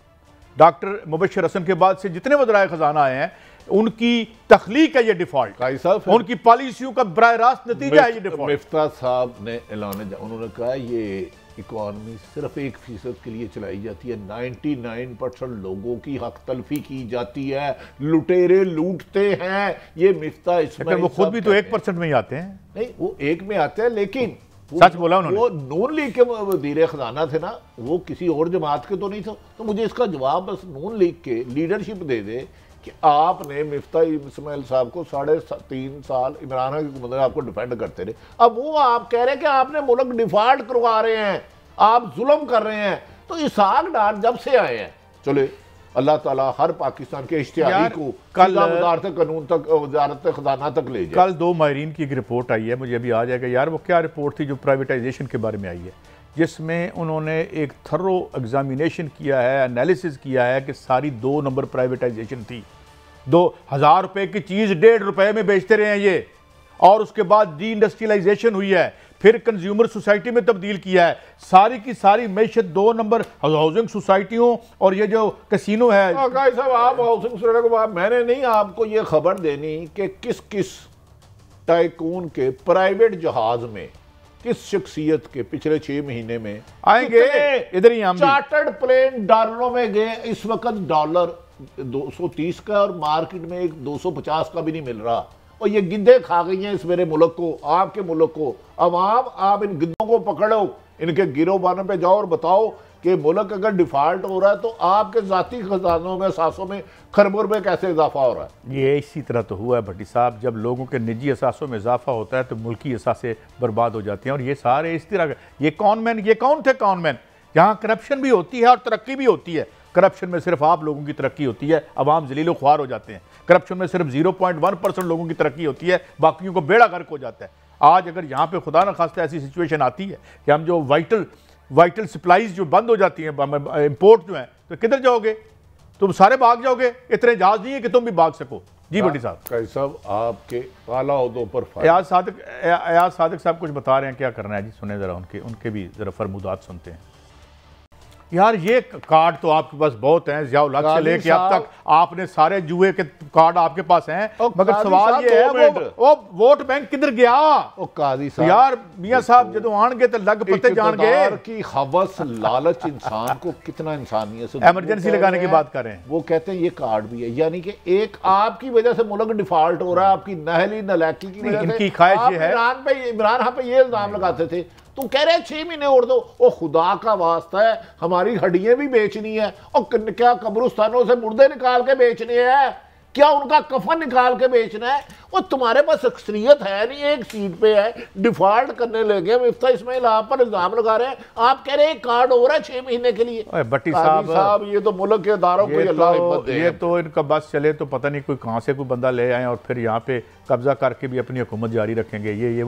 Speaker 1: डॉक्टर मुबश्शिर हसन के बाद से जितने वज़राए ख़जाना आए हैं, उनकी तख्लीक है ये डिफॉल्ट, उनकी पॉलिसियों का बराह रास्त नतीजा है ये डिफॉल्ट।
Speaker 2: मिफ्ता साहब ने ऐलान, उन्होंने कहा ये इकॉनमी सिर्फ 1% के लिए चलाई जाती है, 99% लोगों की हक तलफी की जाती है, लुटेरे लूटते हैं। ये मिफ्ता इस्माइल,
Speaker 1: वो खुद भी तो 1% में ही आते हैं।
Speaker 2: नहीं, वो 1 में आते हैं, लेकिन
Speaker 1: सच बोला उन्होंने।
Speaker 2: वो नून लीग के वज़ीर ख़जाना थे ना, वो किसी और जमात के तो नहीं थे। तो मुझे इसका जवाब बस नून लीग के लीडरशिप दे दे कि आपने मिफ्ता इस्माइल साहब को 3.5 साल इमरान खान की हुकूमत आपको डिफेंड करते रहे। अब वो आप कह रहे हैं कि आपने मुल्क डिफॉल्ट करवा रहे हैं, आप जुल्म कर रहे हैं। तो इसहाक डार जब से आए हैं, चले अल्लाह ताला हर पाकिस्तान के इश्तिहारी को कल वजारत कानून तक, वजारत ख़जाना तक ले जाए।
Speaker 1: कल 2 माहिरीन की एक रिपोर्ट आई है, मुझे अभी आ जाएगा यार वो क्या रिपोर्ट थी जो प्राइवेटाइजेशन के बारे में आई है, जिसमें उन्होंने एक थरो एग्जामिनेशन किया है, एनालिसिस किया है कि सारी 2 नंबर प्राइवेटाइजेशन थी। 2000 रुपए की चीज़ 1.5 रुपए में बेचते रहे हैं ये, और उसके बाद डी इंडस्ट्रियलाइजेशन हुई है, फिर कंज्यूमर सोसाइटी में तब्दील किया है। सारी की सारी मैशत 2 नंबर हाउसिंग सोसाइटियों और ये जो कैसीनो है।
Speaker 2: साहब आप हाउसिंग सोसाइटी को, मैंने नहीं आपको ये खबर देनी कि किस किस टाइकून के प्राइवेट जहाज में किस शख्सियत के पिछले 6 महीने में
Speaker 1: आएंगे, इधर ही हम
Speaker 2: चार्टर्ड प्लेन डॉलरों में गए। इस वक्त डॉलर 230 का और मार्केट में एक 250 का भी नहीं मिल रहा, और ये गिद्धे खा गई हैं इस मेरे मुल्क को, आपके मुल्क को। अवाम, आप इन गिद्धों को पकड़ो, इनके गिरोबानों पे जाओ और बताओ कि मुल्क अगर डिफॉल्ट हो रहा है तो आपके जाती खजानों में, असासों में खरबों रुपए कैसे इजाफा हो रहा है।
Speaker 1: ये इसी तरह तो हुआ है भट्टी साहब, जब लोगों के निजी असासों में इजाफा होता है तो मुल्की असासे बर्बाद हो जाते हैं। और ये सारे इस तरह, ये कौन थे कॉनमैन? यहाँ करप्शन भी होती है और तरक्की भी होती है। करप्शन में सिर्फ आप लोगों की तरक्की होती है, अवाम जलीलो ख्वार हो जाते हैं। करप्शन में सिर्फ 0.1% लोगों की तरक्की होती है, बाकियों को बेड़ा गर्क हो जाता है। आज अगर यहाँ पे खुदा न खास्ता ऐसी सिचुएशन आती है कि हम जो वाइटल सप्लाईज जो बंद हो जाती हैं, इंपोर्ट जो है, तो किधर जाओगे? तुम सारे भाग जाओगे। इतने जहाज नहीं है कि तुम भी भाग सको। जी भट्टी साहब।
Speaker 2: कैसा साहब आपके काला उहदों पर
Speaker 1: अयाज सादिक साहब कुछ बता रहे हैं, क्या करना है जी? सुने जरा उनके भी जरा फरमुदात सुनते हैं। यार ये कार्ड तो आपके पास बहुत हैं, ज़ियाउल हक से लेके अब तक आपने सारे जुए के कार्ड आपके पास हैं, मगर सवाल ये है वो वोट बैंक किधर गया?
Speaker 2: काजी साहब,
Speaker 1: यार मियां साहब जदों आणगे तो लग पते जाणगे
Speaker 2: की हवस लालच इंसान को कितना इंसानियत से
Speaker 1: इमरजेंसी लगाने की बात कर रहे हैं।
Speaker 2: वो कहते हैं ये कार्ड भी है, यानी कि एक आपकी वजह से मुल्क डिफॉल्ट हो रहा है, आपकी नहली नलायकी की वजह से।
Speaker 1: इनकी ख्वाहिश ये है,
Speaker 2: इमरान पे ये इल्जाम लगाते थे, तू कह रहे 6 महीने और दो। ओ खुदा का वास्ता है, हमारी हड्डियां भी बेचनी है, और क्या कब्रिस्तानों से मुर्दे निकाल के बेचने हैं? क्या उनका कफन निकाल के बेचना है? वो तुम्हारे पास अक्सरियत है नहीं, एक सीट पे है, डिफॉल्ट करने लगे। हम इफ्ता इस्माइल आप पर इल्जाम लगा रहे हैं, आप कह रहे हैं कार्ड हो रहा है 6 महीने के लिए।
Speaker 1: भट्टी साहब
Speaker 2: ये तो मुल्क के इदारों को अल्लाह हिम्मत दे।
Speaker 1: ये तो इनका बस चले तो पता नहीं कोई कहाँ से कोई बंदा ले आए और फिर यहाँ पे कब्जा करके भी अपनी हुकूमत जारी रखेंगे। ये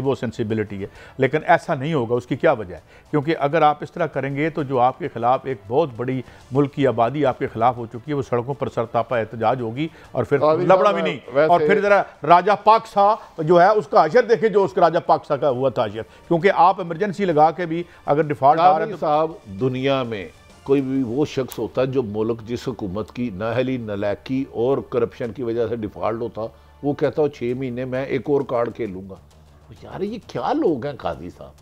Speaker 1: वो सेंसिबिलिटी है, लेकिन ऐसा नहीं होगा। उसकी क्या वजह है? क्योंकि अगर आप इस तरह करेंगे तो जो आपके खिलाफ एक बहुत बड़ी मुल्क की आबादी आपके खिलाफ हो चुकी है, वो सड़कों पर सरतापा एहतजाज होगी, और फिर लबड़ा भी नहीं। और फिर जरा राजा पाक शाह जो है उसका अशर देखे, जो उसका राजा पाक शाह का हुआ था अशर, क्योंकि आप इमरजेंसी लगा के भी अगर डिफॉल्ट आ रहा है।
Speaker 2: साहब, दुनिया में कोई भी वो शख्स होता है जो मुल्क जिस हुकूमत की नाहली नलायकी और करप्शन की वजह से डिफॉल्ट होता, वो कहता हो 6 महीने मैं एक और कार्ड खेलूंगा। यार ये क्या लोग हैं काजी साहब,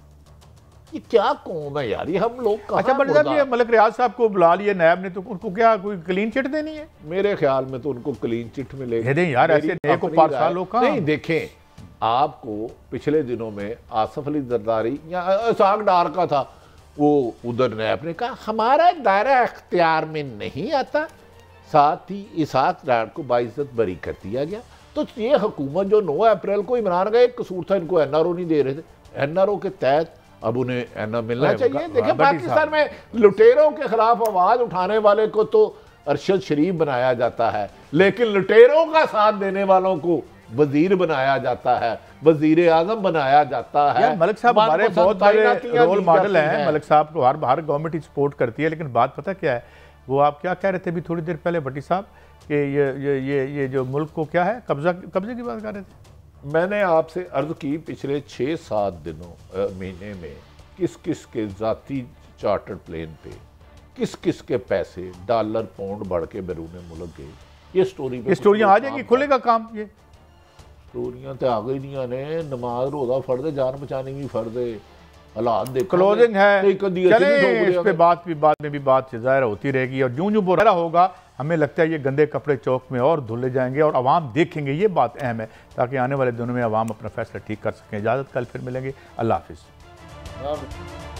Speaker 2: ये क्या कौम है यार, ये हम लोग।
Speaker 1: अच्छा बट साहब, ये मलिक रियाज साहब को बुला लिया नायब ने, तो उनको क्या कोई क्लीन चिट देनी है?
Speaker 2: मेरे ख्याल में तो उनको क्लीन चिट मिलेगी
Speaker 1: यार, ऐसे नेक और पारसा लोग कहां? नहीं
Speaker 2: देखें, आपको पिछले दिनों में आसफ अली जरदारी या इसाक डार का था, वो उधर नायब ने कहा हमारा दायरा इख्तियार में नहीं आता, साथ ही इसाक डार को बाइज्जत बरी कर दिया गया। तो ये हुकूमत जो 9 अप्रैल को इमरान का एक कसूर था, इनको एनआरओ नहीं दे रहे थे, एनआरओ के तहत अब उन्हें एनआर मिलना चाहिए। देखिए पाकिस्तान में लुटेरों के खिलाफ आवाज उठाने वाले को तो अरशद शरीफ बनाया जाता है, लेकिन लुटेरों का साथ देने वालों को वजीर बनाया जाता है, वजीर आजम बनाया जाता है।
Speaker 1: मलिक साहब हमारे बहुत बड़े रोल मॉडल हैं। मलिक साहब को हर गवर्नमेंट ही सपोर्ट करती है, लेकिन बात पता क्या है, वो आप क्या कह रहे थे अभी थोड़ी देर पहले भट्टी साहब, कि ये जो मुल्क को क्या है कब्जे की बात कर रहे थे।
Speaker 2: मैंने आपसे अर्ज की पिछले 6-7 दिनों महीने में किस किस के जाती चार्टर्ड प्लेन पे किस किस के पैसे डॉलर पाउंड बढ़ के बैरून मुल्क गए। ये
Speaker 1: स्टोरियां आ जाएंगी, खुलेगा काम। ये
Speaker 2: स्टोरियां तो आ गई ने, नमाज रोजा फर्द है, जान बचाने की फर्द है, हालात देखो
Speaker 1: क्लोजिंग है, चले इस पे बाद में भी बात जाहिर होती रहेगी। और यूं बुरा होगा, हमें लगता है ये गंदे कपड़े चौक में और धुले जाएंगे और आवाम देखेंगे। ये बात अहम है, ताकि आने वाले दिनों में आवाम अपना फैसला ठीक कर सकें। इजाज़त, कल फिर मिलेंगे। अल्लाह हाफिज़।